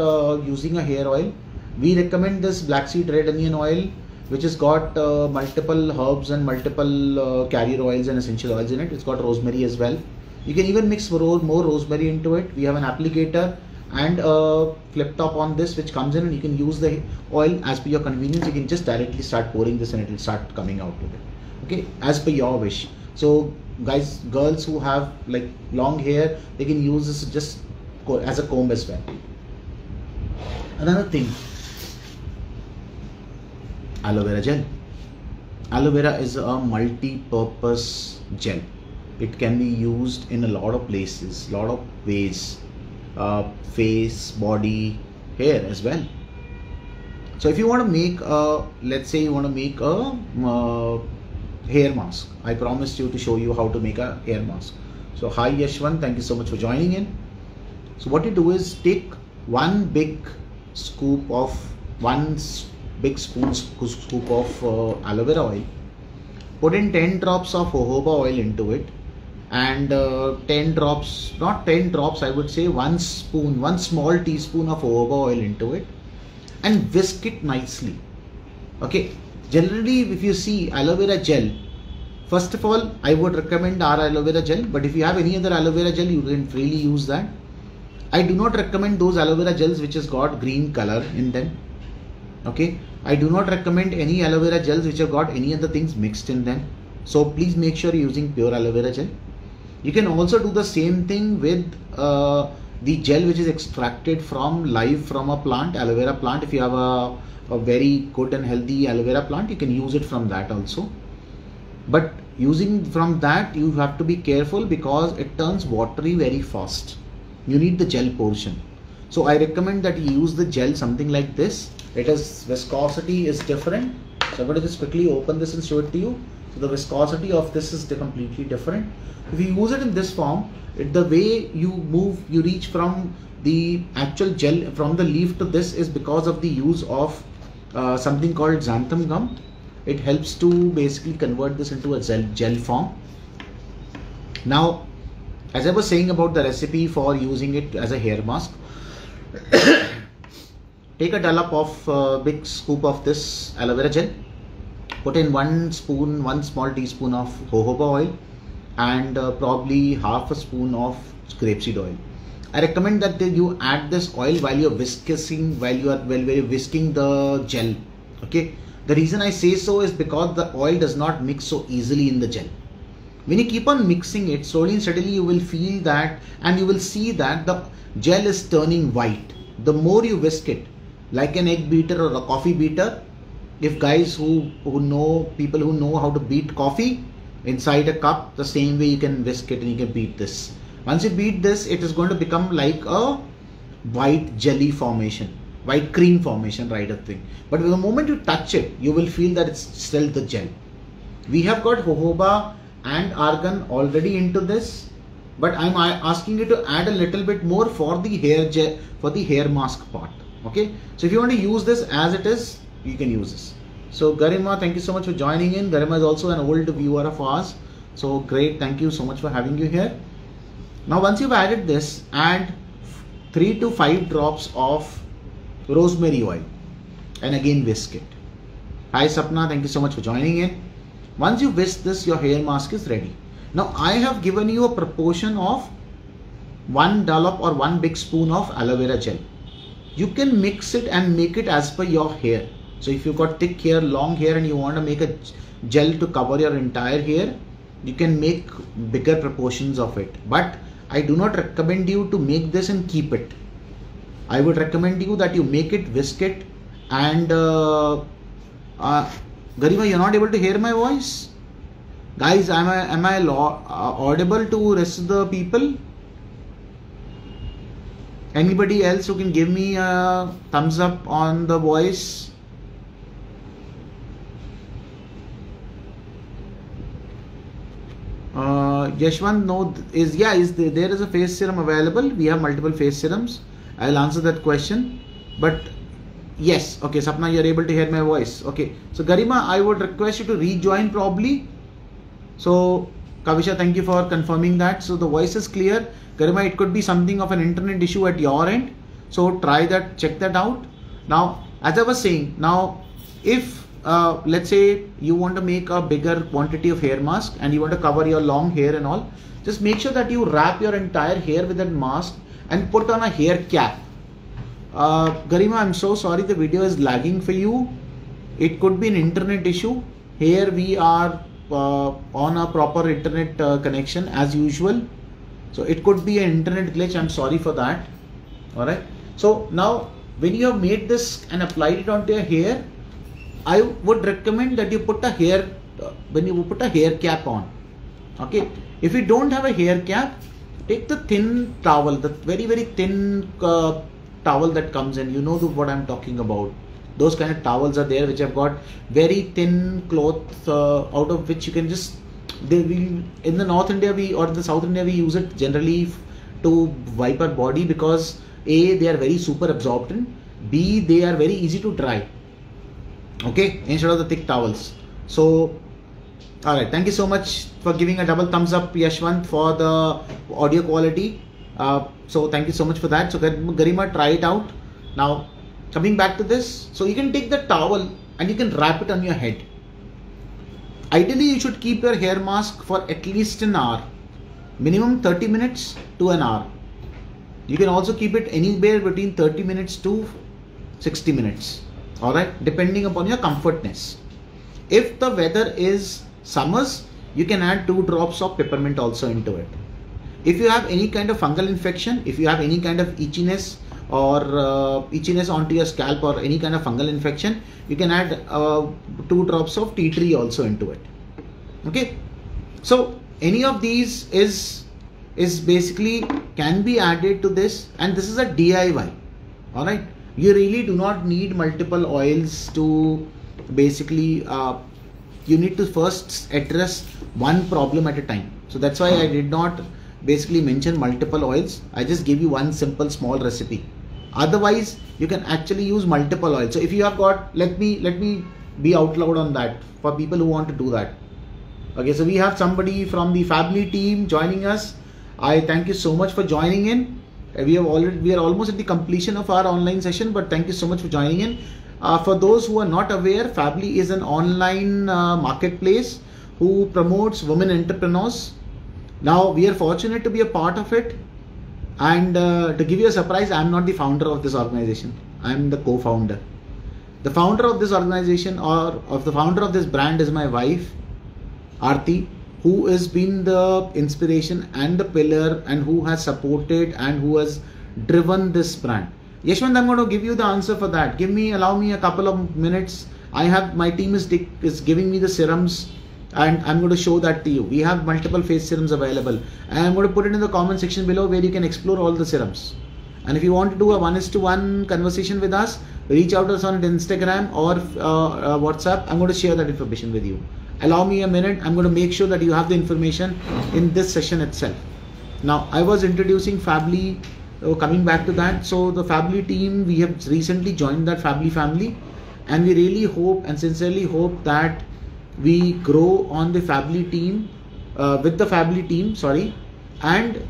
using a hair oil. We recommend this black seed red onion oil, which has got multiple herbs and multiple carrier oils and essential oils in it. It's got rosemary as well. You can even mix more rosemary into it. We have an applicator and a flip top on this which comes in, and you can use the oil as per your convenience. You can just directly start pouring this and it will start coming out with it. Okay, as per your wish. So guys, girls who have like long hair, they can use this just as a comb as well. Another thing, aloe vera gel. Aloe vera is a multi-purpose gel. It can be used in a lot of places, lot of ways, face, body, hair as well. So if you want to make a, let's say you want to make a hair mask, I promised you to show you how to make a hair mask. So hi Yashwant, thank you so much for joining in. So what you do is take one big spoon of aloe vera oil, put in 10 drops of jojoba oil into it, and 10 drops, not 10 drops, I would say 1 small teaspoon of jojoba oil into it, and whisk it nicely. Okay, generally if you see aloe vera gel, first of all I would recommend our aloe vera gel, but if you have any other aloe vera gel you can freely use that. I do not recommend those aloe vera gels which has got green color in them. Okay, I do not recommend any aloe vera gels which have got any other things mixed in them. So please make sure you're using pure aloe vera gel. You can also do the same thing with the gel which is extracted from a plant, aloe vera plant. If you have a very good and healthy aloe vera plant, you can use it from that also. But using from that, you have to be careful because it turns watery very fast. You need the gel portion. So I recommend that you use the gel something like this. It is viscosity is different. So I'm going to just quickly open this and show it to you. So the viscosity of this is completely different. If you use it in this form, the way you reach from the actual gel from the leaf to this is because of the use of something called xanthan gum. It helps to basically convert this into a gel form. Now, as I was saying about the recipe for using it as a hair mask, take a dollop of big scoop of this aloe vera gel, put in 1 small teaspoon of jojoba oil, and probably half a spoon of grapeseed oil. I recommend that you add this oil while you're whisking the gel. Okay, the reason I say so is because the oil does not mix so easily in the gel. When you keep on mixing it, slowly and steadily you will feel that, and you will see that the gel is turning white. The more you whisk it, like an egg beater or a coffee beater, if guys people who know how to beat coffee inside a cup, the same way you can whisk it and you can beat this. Once you beat this, it is going to become like a white jelly formation, white cream formation, right of thing. But the moment you touch it, you will feel that it's still the gel. We have got jojoba and argan already into this, but I'm asking you to add a little bit more for the hair gel, for the hair mask part. Okay, so if you want to use this as it is, you can use this. So Garima, thank you so much for joining in. Garima is also an old viewer of ours, so great, thank you so much for having you here. Now once you've added this, add 3 to 5 drops of rosemary oil and again whisk it. Hi Sapna, thank you so much for joining in. Once you whisk this, your hair mask is ready. Now I have given you a proportion of 1 dollop or 1 big spoon of aloe vera gel. You can mix it and make it as per your hair. So if you've got thick hair, long hair, and you want to make a gel to cover your entire hair, you can make bigger proportions of it. But I do not recommend you to make this and keep it. I would recommend you that you make it, whisk it, and Garima, you're not able to hear my voice? Guys, am I audible to rest of the people? Anybody else who can give me a thumbs up on the voice? Yashwant, no, there is a face serum available. We have multiple face serums. I'll answer that question. But yes, okay, Sapna, you're able to hear my voice. Okay, so Garima, I would request you to rejoin probably. So Kavisha, thank you for confirming that. So the voice is clear. Garima, it could be something of an internet issue at your end. So try that, check that out. Now, as I was saying, now if let's say you want to make a bigger quantity of hair mask and you want to cover your long hair and all, just make sure that you wrap your entire hair with that mask and put on a hair cap. Garima, I'm so sorry, the video is lagging for you. It could be an internet issue. Here we are on a proper internet connection as usual. So it could be an internet glitch. I'm sorry for that. Alright. So now when you have made this and applied it onto your hair, I would recommend that you put a hair, when you put a hair cap on. Okay, if you don't have a hair cap, take the thin towel, the very thin towel that comes in. You know what I'm talking about. Those kind of towels are there which have got very thin cloth out of which you can just, in the North India or the South India we use it generally to wipe our body, because A, they are very super absorbent, B, they are very easy to dry. Okay, instead of the thick towels. So alright, thank you so much for giving a double thumbs up, Yashwant, for the audio quality. So thank you so much for that. So Garima, try it out. Now coming back to this, so you can take the towel and you can wrap it on your head. Ideally, you should keep your hair mask for at least an hour, minimum 30 minutes to an hour. You can also keep it anywhere between 30 minutes to 60 minutes. Alright, depending upon your comfortness. If the weather is summers, you can add 2 drops of peppermint also into it. If you have any kind of fungal infection, if you have any kind of itchiness or itchiness onto your scalp or any kind of fungal infection, you can add 2 drops of tea tree also into it. Okay, so any of these is basically can be added to this, and this is a DIY. Alright, you really do not need multiple oils to basically you need to first address one problem at a time. So that's why I did not basically mention multiple oils. I just gave you one simple small recipe. Otherwise, you can actually use multiple oils. So if you have got, let me be out loud on that for people who want to do that. Okay, so we have somebody from the Fably team joining us. I thank you so much for joining in. We are almost at the completion of our online session, but thank you so much for joining in. For those who are not aware, Fably is an online marketplace who promotes women entrepreneurs. Now we are fortunate to be a part of it, and to give you a surprise, I am not the founder of this organization. I am the co-founder. The founder of this organization or of the founder of this brand is my wife, Aarti, who has been the inspiration and the pillar and who has supported and who has driven this brand. Yashwant, I'm going to give you the answer for that. Allow me a couple of minutes. My team is giving me the serums, and I'm going to show that to you. We have multiple face serums available, and I'm going to put it in the comment section below where you can explore all the serums. And if you want to do a 1:1 conversation with us, reach out to us on Instagram or WhatsApp. I'm going to share that information with you. Allow me a minute. I'm going to make sure that you have the information in this session itself. Now, I was introducing Fably. Coming back to that, so the Fably team, we have recently joined that Fably family, and we really hope and sincerely hope that we grow on the Fably team, with the Fably team, and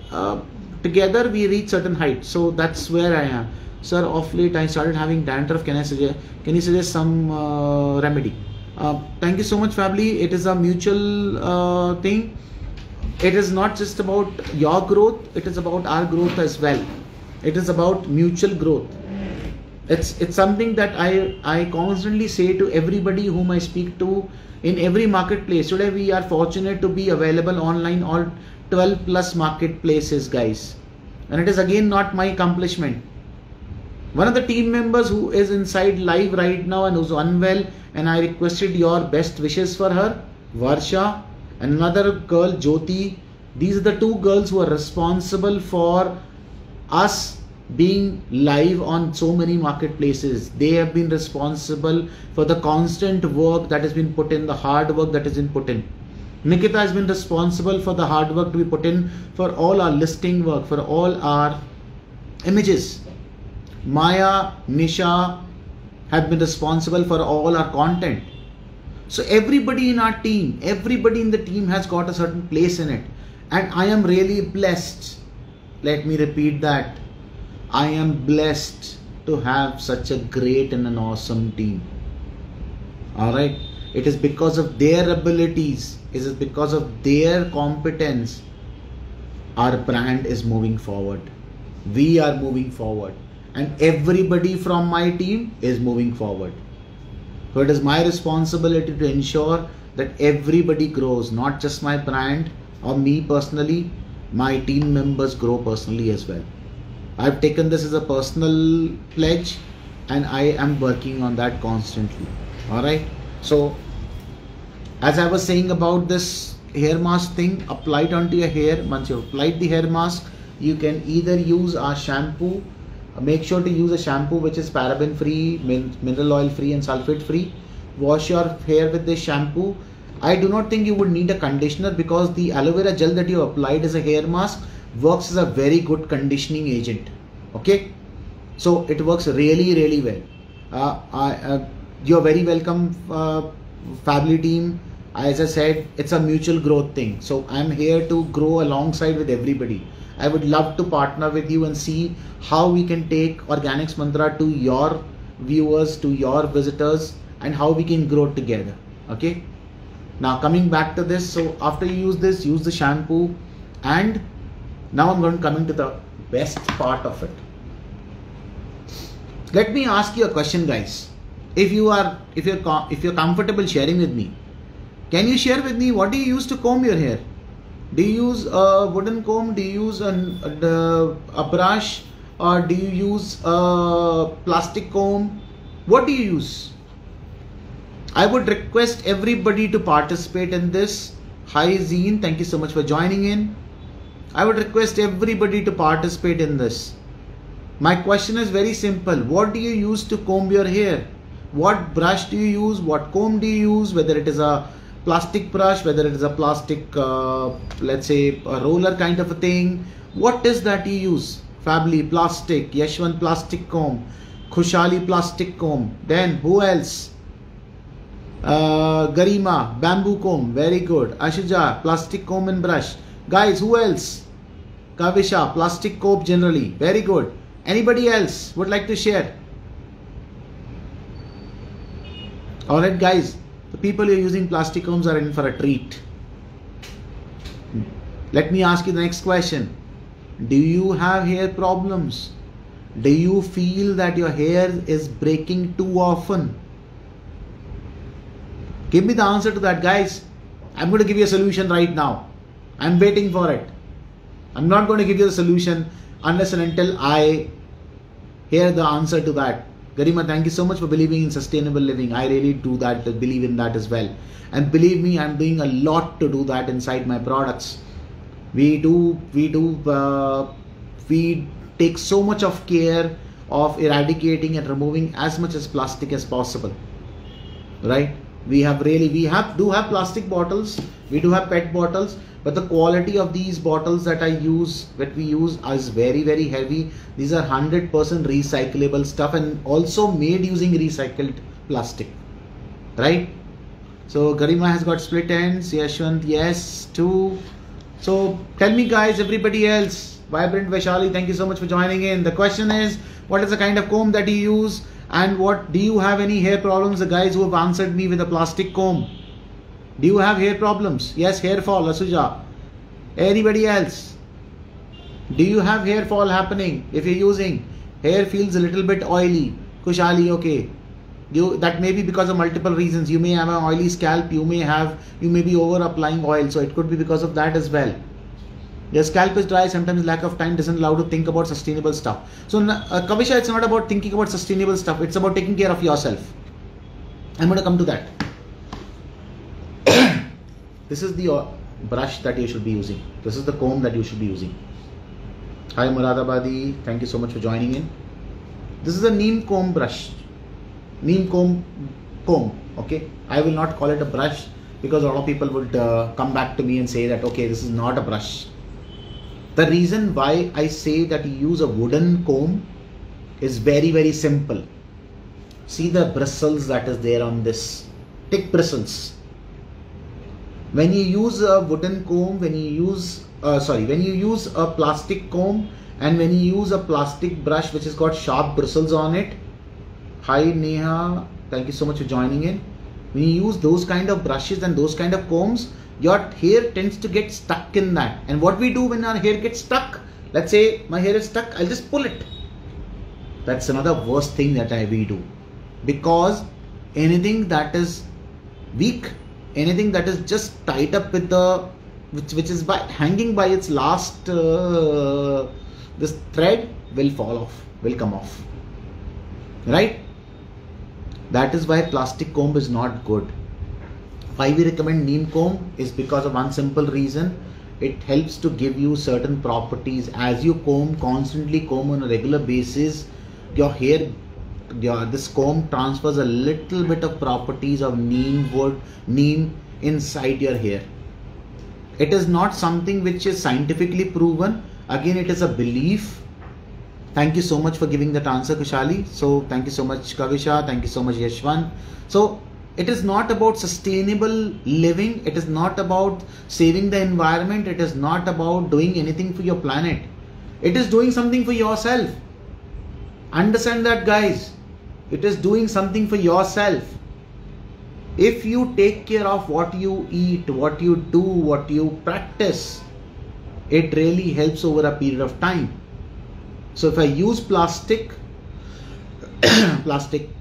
together we reach certain heights. So that's where I am. Sir, of late I started having dandruff. Can you suggest some remedy? Thank you so much, Fably. It is a mutual thing. It is not just about your growth, it is about our growth as well. It is about mutual growth. It's something that I constantly say to everybody whom I speak to in every marketplace. Today we are fortunate to be available online all 12 plus marketplaces, guys. And it is again not my accomplishment. One of the team members who is inside live right now and who's unwell, and I requested your best wishes for her, Varsha, and another girl, Jyoti. These are the 2 girls who are responsible for us being live on so many marketplaces. They have been responsible for the constant work that has been put in, the hard work that has been put in. Nikita has been responsible for the hard work to be put in for all our listing work, for all our images. Maya, Nisha have been responsible for all our content. So everybody in our team, everybody in the team has got a certain place in it. And I am really blessed. Let me repeat that. I am blessed to have such a great and an awesome team. Alright. It is because of their abilities. It is because of their competence. Our brand is moving forward. We are moving forward. And everybody from my team is moving forward. So it is my responsibility to ensure that everybody grows, not just my brand or me personally, my team members grow personally as well. I've taken this as a personal pledge, and I am working on that constantly. Alright, so as I was saying about this hair mask thing, apply it onto your hair. Once you applied the hair mask, you can either use our shampoo. Make sure to use a shampoo which is paraben free, mineral oil free and sulfate free. Wash your hair with this shampoo. I do not think you would need a conditioner because the aloe vera gel that you applied as a hair mask works as a very good conditioning agent. Okay, so it works really well. You're very welcome, Fably team. As I said, it's a mutual growth thing. So I'm here to grow alongside with everybody. I would love to partner with you and see how we can take Organix Mantra to your viewers, to your visitors, and how we can grow together. Okay. Now coming back to this, so after you use this, use the shampoo, and now I'm going to come into the best part of it. Let me ask you a question, guys. If you're comfortable sharing with me, can you share with me what do you use to comb your hair? Do you use a wooden comb? Do you use a brush? Or do you use a plastic comb? What do you use? I would request everybody to participate in this. Hi Zeen, thank you so much for joining in. I would request everybody to participate in this. My question is very simple. What do you use to comb your hair? What brush do you use? What comb do you use? Whether it is a plastic brush, whether it is a plastic, let's say a roller kind of a thing. What is that you use? Fably plastic, Yashwant plastic comb, Khushali plastic comb. Then who else? Garima, bamboo comb, very good. Ashuja, plastic comb and brush. Guys, who else? Kavisha, plastic comb generally, very good. Anybody else would like to share? Alright guys, the people who are using plastic combs are in for a treat. Let me ask you the next question. Do you have hair problems? Do you feel that your hair is breaking too often? Give me the answer to that, guys. I'm going to give you a solution right now. I'm waiting for it. I'm not going to give you the solution unless and until I hear the answer to that. Garima, thank you so much for believing in sustainable living. I really do that, believe in that as well. And believe me, I'm doing a lot to do that inside my products. We take so much of care of eradicating and removing as much as plastic as possible. Right? We do have plastic bottles, we do have PET bottles, but the quality of these bottles that we use is very heavy. These are 100% recyclable stuff and also made using recycled plastic, right? So Garima has got split ends. Yashwant, yes, too. So tell me guys, everybody else, Vibrant Vaishali, thank you so much for joining in. The question is, what is the kind of comb that you use? And what do you have any hair problems? The guys who have answered me with a plastic comb. Do you have hair problems? Yes, hair fall, Asuja. Anybody else? Do you have hair fall happening? If you're using, hair feels a little bit oily. Kushali, okay. That may be because of multiple reasons. You may have an oily scalp. You may be over applying oil. So it could be because of that as well. Your scalp is dry, sometimes lack of time doesn't allow to think about sustainable stuff. So Kavisha, it's not about thinking about sustainable stuff, it's about taking care of yourself. I'm going to come to that. This is the brush that you should be using. This is the comb that you should be using. Hi Muradabadi, thank you so much for joining in. This is a neem comb brush. Neem comb, okay. I will not call it a brush because a lot of people would come back to me and say that, okay, this is not a brush. The reason why I say that you use a wooden comb is very simple. See the bristles that is there on this, thick bristles. When you use a wooden comb, when you use a plastic comb and when you use a plastic brush which has got sharp bristles on it. Hi Neha, thank you so much for joining in. When you use those kind of brushes and those kind of combs, your hair tends to get stuck in that. And what we do when our hair gets stuck, let's say my hair is stuck, I'll just pull it. That's another worst thing that we do. Because anything that is weak, anything that is just tied up with which is hanging by its last this thread will fall off, will come off. Right? That is why plastic comb is not good. Why we recommend neem comb is because of one simple reason. It helps to give you certain properties. As you constantly comb on a regular basis, your hair, this comb transfers a little bit of properties of neem inside your hair. It is not something which is scientifically proven. Again, it is a belief. Thank you so much for giving that answer, Kushali. So thank you so much, Kavisha. Thank you so much, Yashwan. So it is not about sustainable living. It is not about saving the environment. It is not about doing anything for your planet. It is doing something for yourself. Understand that, guys. It is doing something for yourself. If you take care of what you eat, what you do, what you practice, it really helps over a period of time. So if I use plastic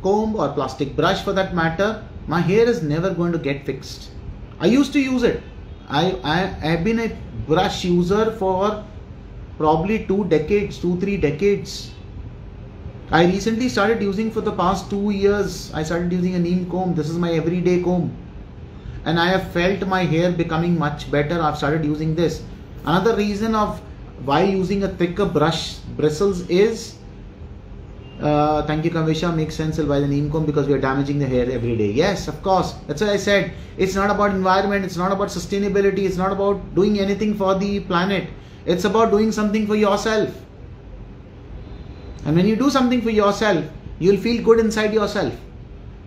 comb or plastic brush for that matter, my hair is never going to get fixed. I used to use it. I've been a brush user for probably 2-3 decades. I recently started using, for the past 2 years, I started using a neem comb. This is my everyday comb. And I have felt my hair becoming much better. I've started using this. Another reason of why using a thicker brush bristles is, thank you Kavisha, makes sense why the neem comb, because we are damaging the hair every day. Yes, of course. That's why I said it's not about environment, it's not about sustainability, it's not about doing anything for the planet. It's about doing something for yourself. And when you do something for yourself, you'll feel good inside yourself.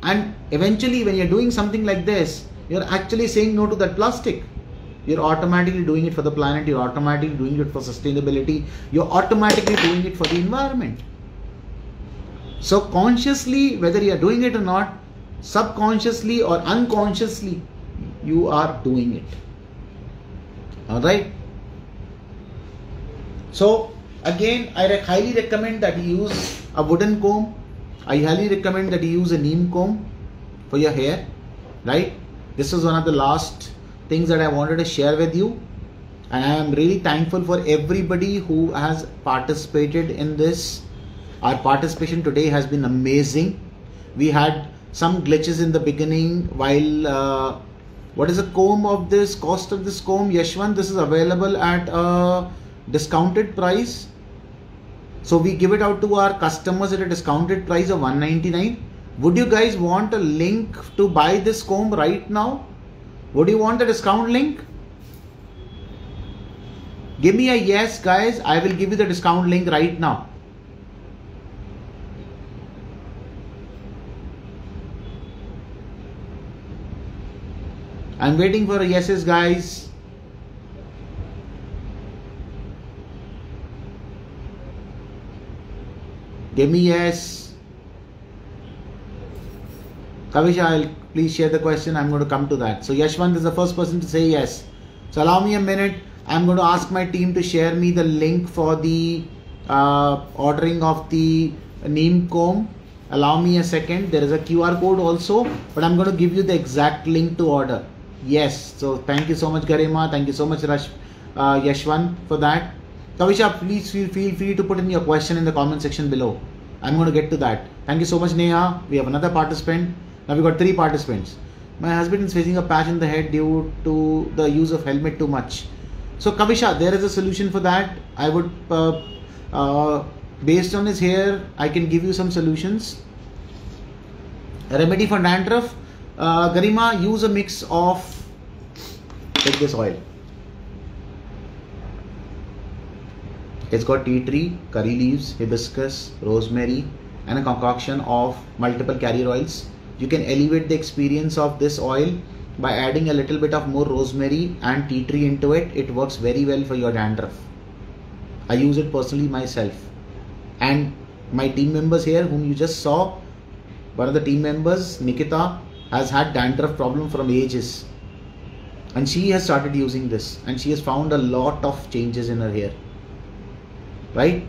And eventually when you're doing something like this, you're actually saying no to that plastic. You're automatically doing it for the planet, you're automatically doing it for sustainability, you're automatically doing it for the environment. So consciously, whether you're doing it or not, subconsciously or unconsciously, you are doing it. Alright? So again, I highly recommend that you use a wooden comb. I highly recommend that you use a neem comb for your hair. Right? This is one of the last things that I wanted to share with you. And I am really thankful for everybody who has participated in this. Our participation today has been amazing. We had some glitches in the beginning while what is the comb of this, cost of this comb? Yashwan, this is available at a discounted price. So we give it out to our customers at a discounted price of $199. Would you guys want a link to buy this comb right now? Would you want a discount link? Give me a yes, guys. I will give you the discount link right now. I'm waiting for yeses, guys. Give me yes. Kavisha, please share the question. I'm going to come to that. So Yashwant is the first person to say yes. So allow me a minute. I'm going to ask my team to share me the link for the ordering of the neem comb. Allow me a second. There is a QR code also, but I'm going to give you the exact link to order. Yes. So thank you so much, Garima. Thank you so much, Yashwant, for that. Kavisha, please feel free to put in your question in the comment section below. I'm going to get to that. Thank you so much, Neha. We have another participant. Now we've got 3 participants. My husband is facing a patch in the head due to the use of helmet too much. So Kavisha, there is a solution for that. I would, based on his hair, I can give you some solutions. A remedy for dandruff. Garima, use a mix of, take this oil. It's got tea tree, curry leaves, hibiscus, rosemary, and a concoction of multiple carrier oils. You can elevate the experience of this oil by adding a little bit of more rosemary and tea tree into it. It works very well for your dandruff. I use it personally myself. And my team members here, whom you just saw, one of the team members, Nikita, has had dandruff problem from ages. And she has started using this. And she has found a lot of changes in her hair. Right?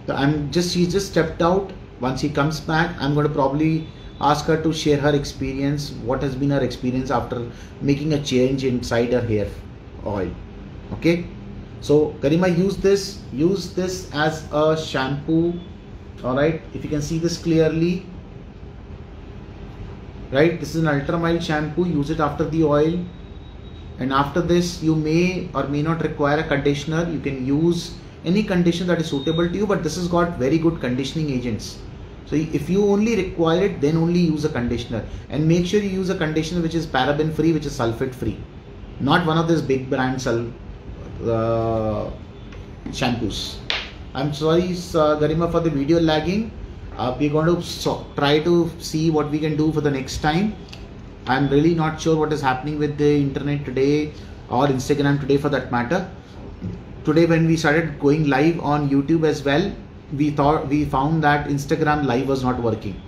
So she just stepped out. Once she comes back, I'm going to probably ask her to share her experience, what has been her experience after making a change inside her hair oil. Okay, so Garima, use this as a shampoo. All right, if you can see this clearly, right? This is an ultra mild shampoo. Use it after the oil, and after this you may or may not require a conditioner. You can use any conditioner that is suitable to you, but this has got very good conditioning agents. So if you only require it, then only use a conditioner, and make sure you use a conditioner which is paraben free, which is sulfate free, not one of these big brand shampoos. I'm sorry, Garima, for the video lagging. We're going to try to see what we can do for the next time. I'm really not sure what is happening with the internet today, or Instagram today for that matter. Today when we started going live on YouTube as well, we found that Instagram live was not working.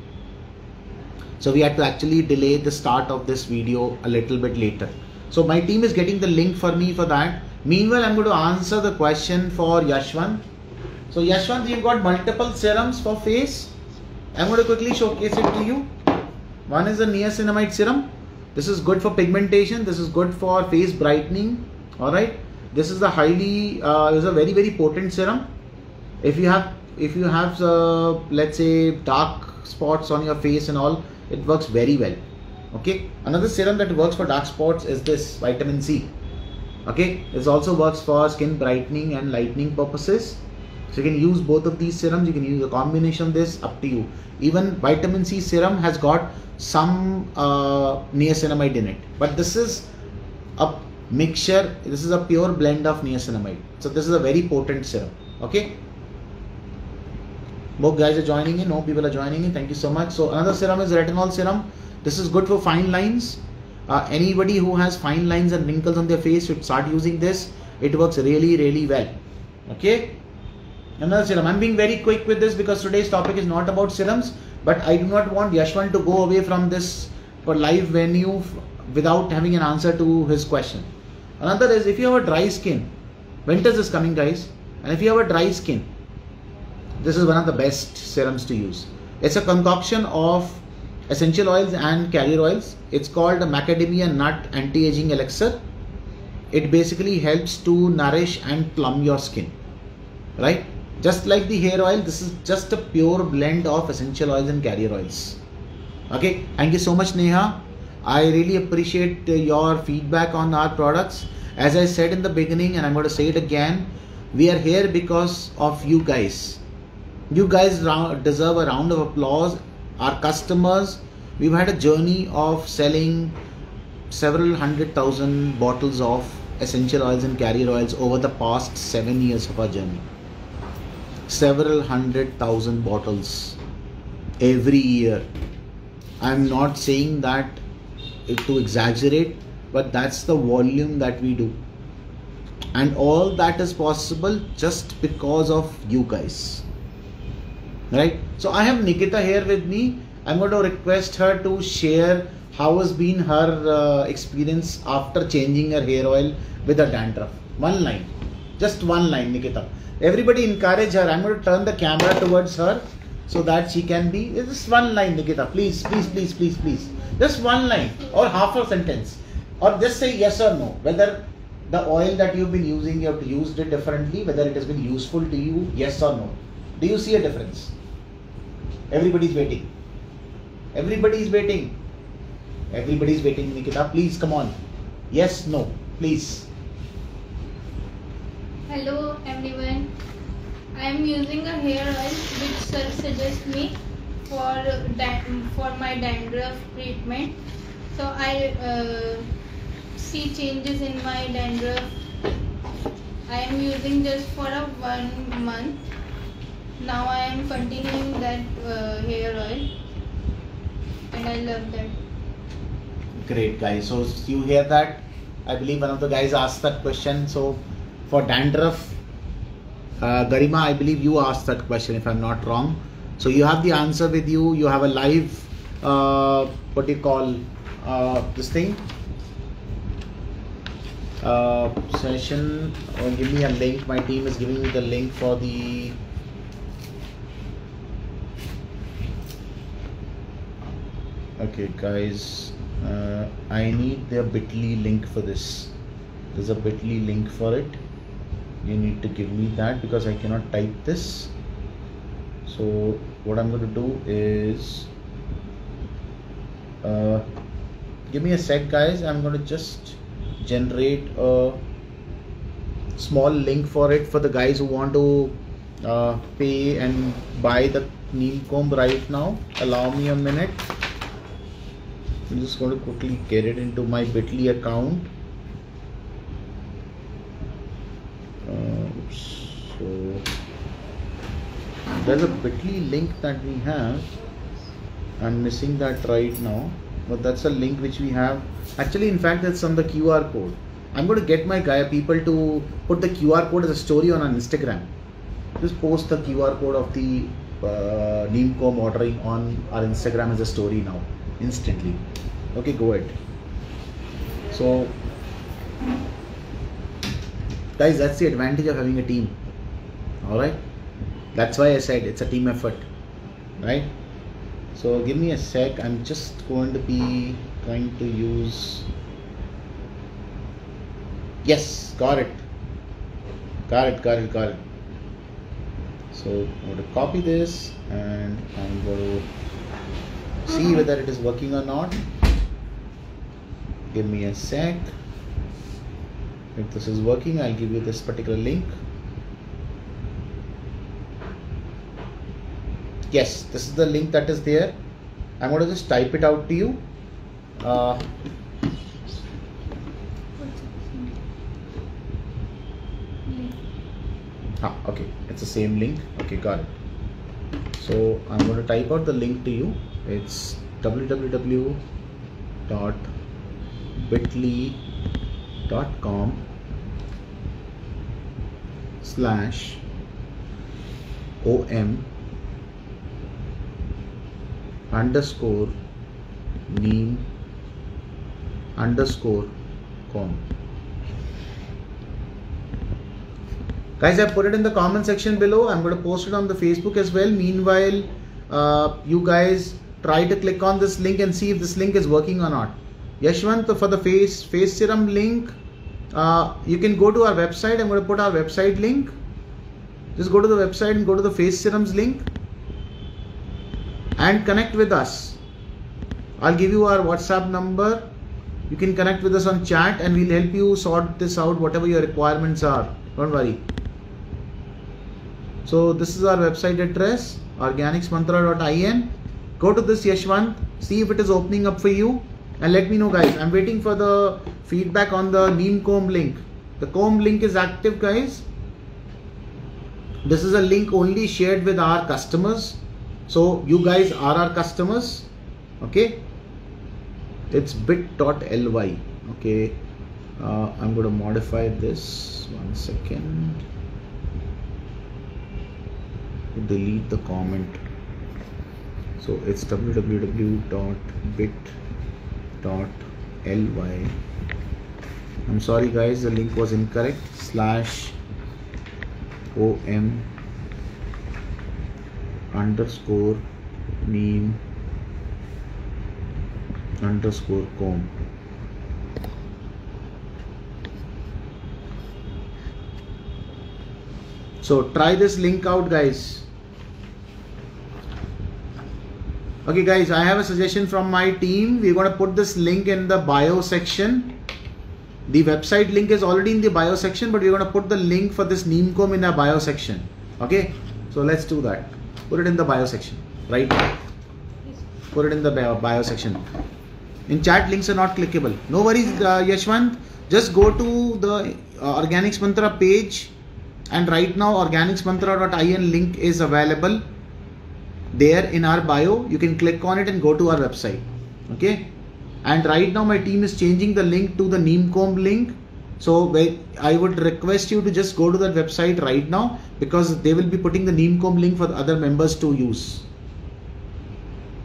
So we had to actually delay the start of this video a little bit later. So my team is getting the link for me for that. Meanwhile, I'm going to answer the question for Yashwant. So Yashwant, you've got multiple serums for face. I'm going to quickly showcase it to you. One is the niacinamide serum. This is good for pigmentation. This is good for face brightening. Alright. This is the this is a very, very potent serum. If you have let's say dark spots on your face and all, it works very well. Okay. Another serum that works for dark spots is this vitamin C. Okay. This also works for skin brightening and lightening purposes. So you can use both of these serums. You can use a combination of this, up to you. Even vitamin C serum has got some niacinamide in it, but this is a mixture. This is a pure blend of niacinamide. So this is a very potent serum. Okay. More guys are joining in. More people are joining in. Thank you so much. So another serum is retinol serum. This is good for fine lines. Anybody who has fine lines and wrinkles on their face should start using this. It works really, really well. Okay. Another serum. I'm being very quick with this because today's topic is not about serums, but I do not want Yashwant to go away from this for live venue without having an answer to his question. Another is, if you have a dry skin, winter is coming, guys, and if you have a dry skin, this is one of the best serums to use. It's a concoction of essential oils and carrier oils. It's called a macadamia nut anti-aging elixir. It basically helps to nourish and plump your skin, right? Just like the hair oil, this is just a pure blend of essential oils and carrier oils. Okay, thank you so much, Neha. I really appreciate your feedback on our products. As I said in the beginning, and I'm going to say it again, we are here because of you guys. You guys deserve a round of applause. Our customers, we've had a journey of selling several 100,000 bottles of essential oils and carrier oils over the past 7 years of our journey. Several 100,000 bottles every year. I'm not saying that to exaggerate, but that's the volume that we do, and all that is possible just because of you guys, right? So I have Nikita here with me. I'm going to request her to share how has been her experience after changing her hair oil with a dandruff. One line, just one line, Nikita. Everybody encourage her. I'm going to turn the camera towards her so that she can be. Just one line, Nikita. Please, please, please, please, please. Just one line or half a sentence, or just say yes or no. Whether the oil that you've been using, you have used it differently, whether it has been useful to you, yes or no. Do you see a difference? Everybody's waiting. Everybody's waiting. Everybody's waiting, Nikita. Please, come on. Yes, no, please. Hello everyone. I am using a hair oil which sir suggests me for my dandruff treatment. So I see changes in my dandruff. I am using just for 1 month. Now I am continuing that hair oil, and I love that. Great, guys. So you hear that? I believe one of the guys asked that question. So for dandruff, Garima, I believe you asked that question if I'm not wrong. So you have the answer with you. You have a live, what do you call this thing? Session. Or give me a link. My team is giving me the link for the. Okay, guys. I need the bit.ly link for this. There's a bit.ly link for it. You need to give me that because I cannot type this. So what I'm going to do is Give me a sec, guys. I'm going to just generate a small link for it for the guys who want to pay and buy the neem comb right now. Allow me a minute. I'm just going to quickly get it into my Bitly account. So there's a Bitly link that we have. I'm missing that right now, but that's a link which we have. Actually, in fact, that's on the QR code. I'm going to get my people to put the QR code as a story on our Instagram. Just post the QR code of the neem comb ordering on our Instagram as a story now, instantly. Okay, go ahead. So, guys, that's the advantage of having a team. Alright, that's why I said it's a team effort, right? So give me a sec. I'm just going to be trying to use, yes, got it. So I'm going to copy this and I'm going to see whether it is working or not. Give me a sec. If this is working, I'll give you this particular link. Yes, this is the link that is there. I'm going to just type it out to you. Okay, it's the same link. Okay, got it. So I'm going to type out the link to you. It's www.bitly.com/om_neem_comb. Guys, I put it in the comment section below. I'm going to post it on the Facebook as well. Meanwhile, you guys try to click on this link and see if this link is working or not. Yashwant, for the face serum link, you can go to our website. I'm going to put our website link. Just go to the website and go to the face serums link and connect with us. I'll give you our WhatsApp number. You can connect with us on chat and we'll help you sort this out, whatever your requirements are. Don't worry. So this is our website address, organicsmantra.in. Go to this, Yashwant, see if it is opening up for you and let me know, guys. I'm waiting for the feedback on the neem comb link. The comb link is active, guys. This is a link only shared with our customers. So you guys are our customers. Okay. It's bit.ly. Okay. I'm going to modify this. 1 second. Delete the comment. So it's www.bit.ly. I'm sorry, guys, the link was incorrect. /om_neem_comb. So try this link out, guys. Okay, guys, I have a suggestion from my team. We're going to put this link in the bio section. The website link is already in the bio section, but we're going to put the link for this neem comb in our bio section. Okay, so let's do that. Put it in the bio section, right? Put it in the bio section. In chat, links are not clickable. No worries, Yashwant. Just go to the Organix Mantra page, and right now organicsmantra.in link is available there in our bio. You can click on it and go to our website. Okay, and right now my team is changing the link to the neem comb link. So I would request you to just go to that website right now, because they will be putting the neem comb link for the other members to use.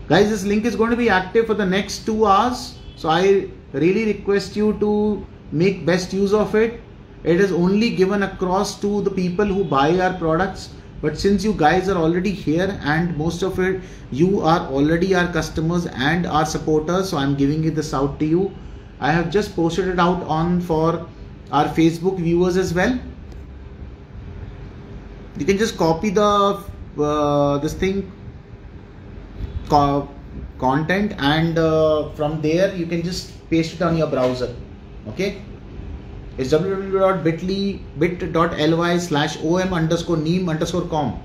Guys, this link is going to be active for the next 2 hours. So I really request you to make best use of it. It is only given across to the people who buy our products. But since you guys are already here and most of it, you are already our customers and our supporters. So I'm giving this out to you. I have just posted it out on for our Facebook viewers as well. You can just copy the this thing, content, and from there you can just paste it on your browser. Okay, it's bit.ly/om_neem_com.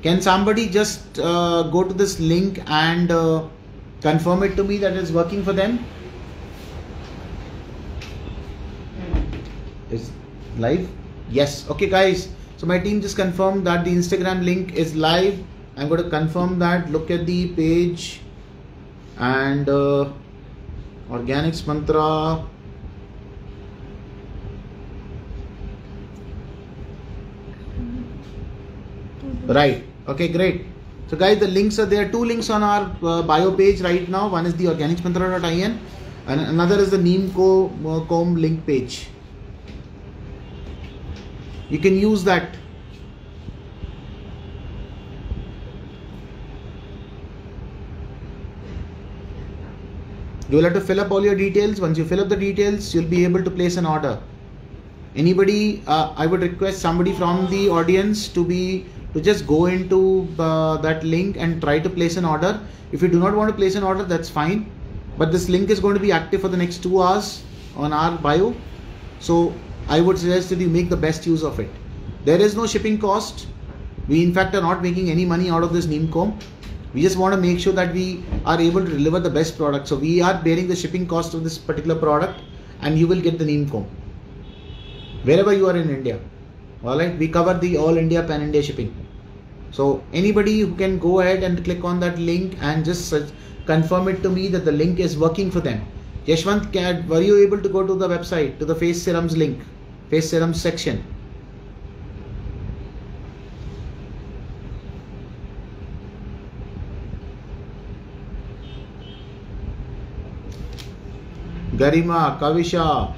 Can somebody just go to this link and confirm it to me that it's working for them? Is live? Yes. Okay guys, so my team just confirmed that the Instagram link is live. I'm going to confirm that. Look at the page, and Organix mantra. Right. Okay, great. So guys, the links are there. Two links on our bio page right now. One is the organicsmantra.in and another is the neem.com link page. You can use that. You will have to fill up all your details. Once you fill up the details, you'll be able to place an order. Anybody, I would request somebody from the audience to just go into that link and try to place an order. If you do not want to place an order, that's fine. But this link is going to be active for the next 2 hours on our bio. So I would suggest that you make the best use of it. There is no shipping cost. We in fact are not making any money out of this neem comb. We just want to make sure that we are able to deliver the best product. So we are bearing the shipping cost of this particular product, and you will get the neem comb wherever you are in India. Alright, we cover the all India, pan India shipping. So anybody who can go ahead and click on that link and just confirm it to me that the link is working for them. Yashwant, were you able to go to the website, to the face serums link, face serums section? Garima, Kavisha.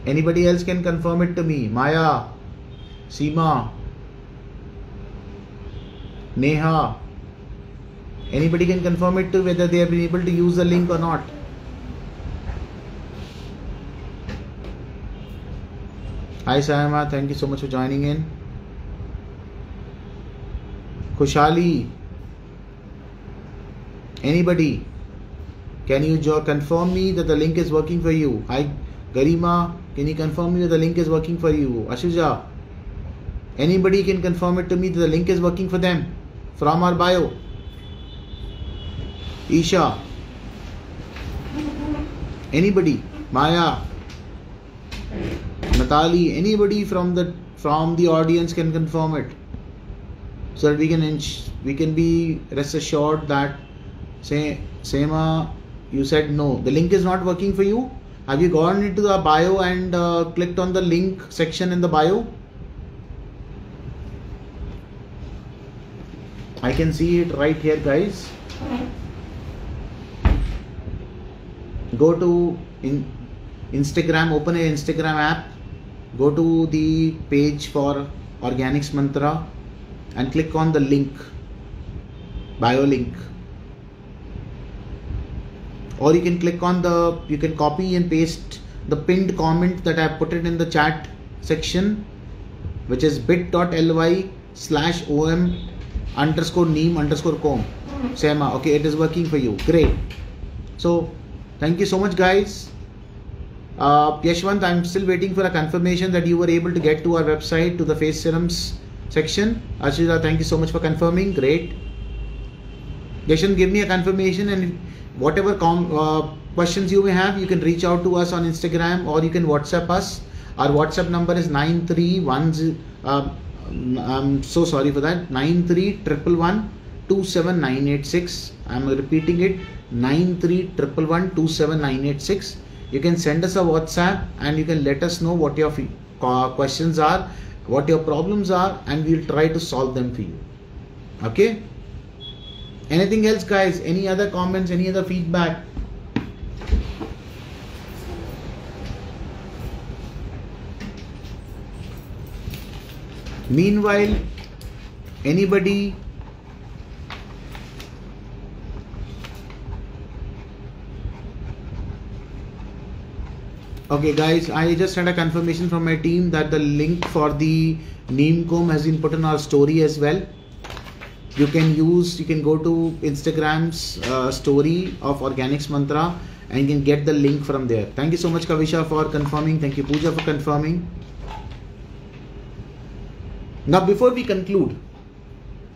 Anybody else can confirm it to me? Maya, Seema, Neha. Anybody can confirm it to whether they have been able to use the link or not. Hi Sayama, thank you so much for joining in. Kushali. Anybody? Can you confirm me that the link is working for you? Hi Garima, can you confirm me that the link is working for you? Ashuja, anybody can confirm it to me that the link is working for them from our bio? Isha, anybody? Maya, Natali, anybody from the audience can confirm it, so that we can be rest assured that Seema, you said no, the link is not working for you. Have you gone into the bio and clicked on the link section in the bio? I can see it right here, guys. Go to Instagram, open an Instagram app, go to the page for Organix Mantra and click on the link, bio link. Or you can click on you can copy and paste the pinned comment that I have put it in the chat section, which is bit.ly/om_neem_com. Sema, okay, it is working for you. Great. So, thank you so much, guys. Yashwant, I'm still waiting for a confirmation that you were able to get to our website, to the face serums section. Ashita, thank you so much for confirming. Great. Yashwant, give me a confirmation, and whatever questions you may have, you can reach out to us on Instagram or you can WhatsApp us. Our WhatsApp number is 9310. I'm so sorry for that. 9311127986. I'm repeating it. 9311127986. You can send us a WhatsApp and you can let us know what your questions are, what your problems are, and we'll try to solve them for you. Okay? Anything else, guys? Any other comments? Any other feedback? Meanwhile, anybody Okay guys, I just had a confirmation from my team that the link for the neem comb has been put in our story as well. You can go to Instagram's story of Organix Mantra and you can get the link from there. Thank you so much Kavisha for confirming. Thank you Pooja for confirming. Now before we conclude,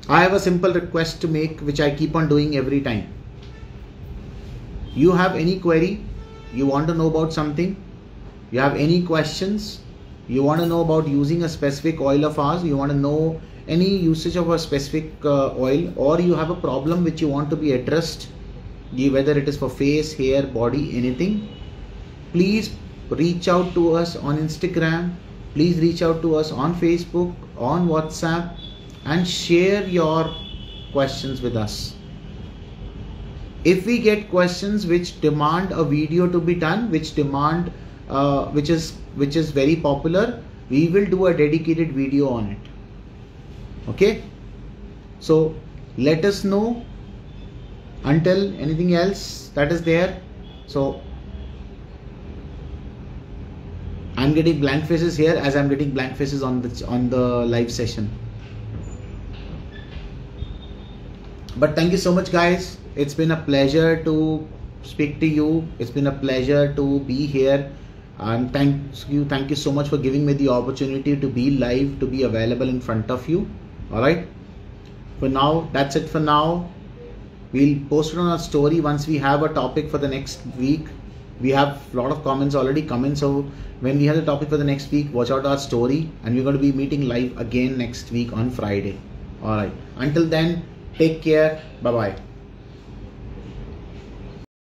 I have a simple request to make which I keep on doing every time. You have any query, you want to know about something, you have any questions, you want to know about using a specific oil of ours, you want to know any usage of a specific oil, or you have a problem which you want to be addressed, whether it is for face, hair, body, anything, please reach out to us on Instagram, please reach out to us on Facebook, on WhatsApp, and share your questions with us. If we get questions which demand a video to be done, which is very popular, we will do a dedicated video on it. Okay, so let us know. Until anything else that is there, so I'm getting blank faces here as I'm getting blank faces on the live session. But thank you so much guys, it's been a pleasure to speak to you, it's been a pleasure to be here, and thank you so much for giving me the opportunity to be live, to be available in front of you. Alright, for now that's it for now. We'll post it on our story once we have a topic for the next week. We have a lot of comments already coming, so when we have the topic for the next week, watch out our story, and we're going to be meeting live again next week on Friday. Alright, until then, take care, bye bye.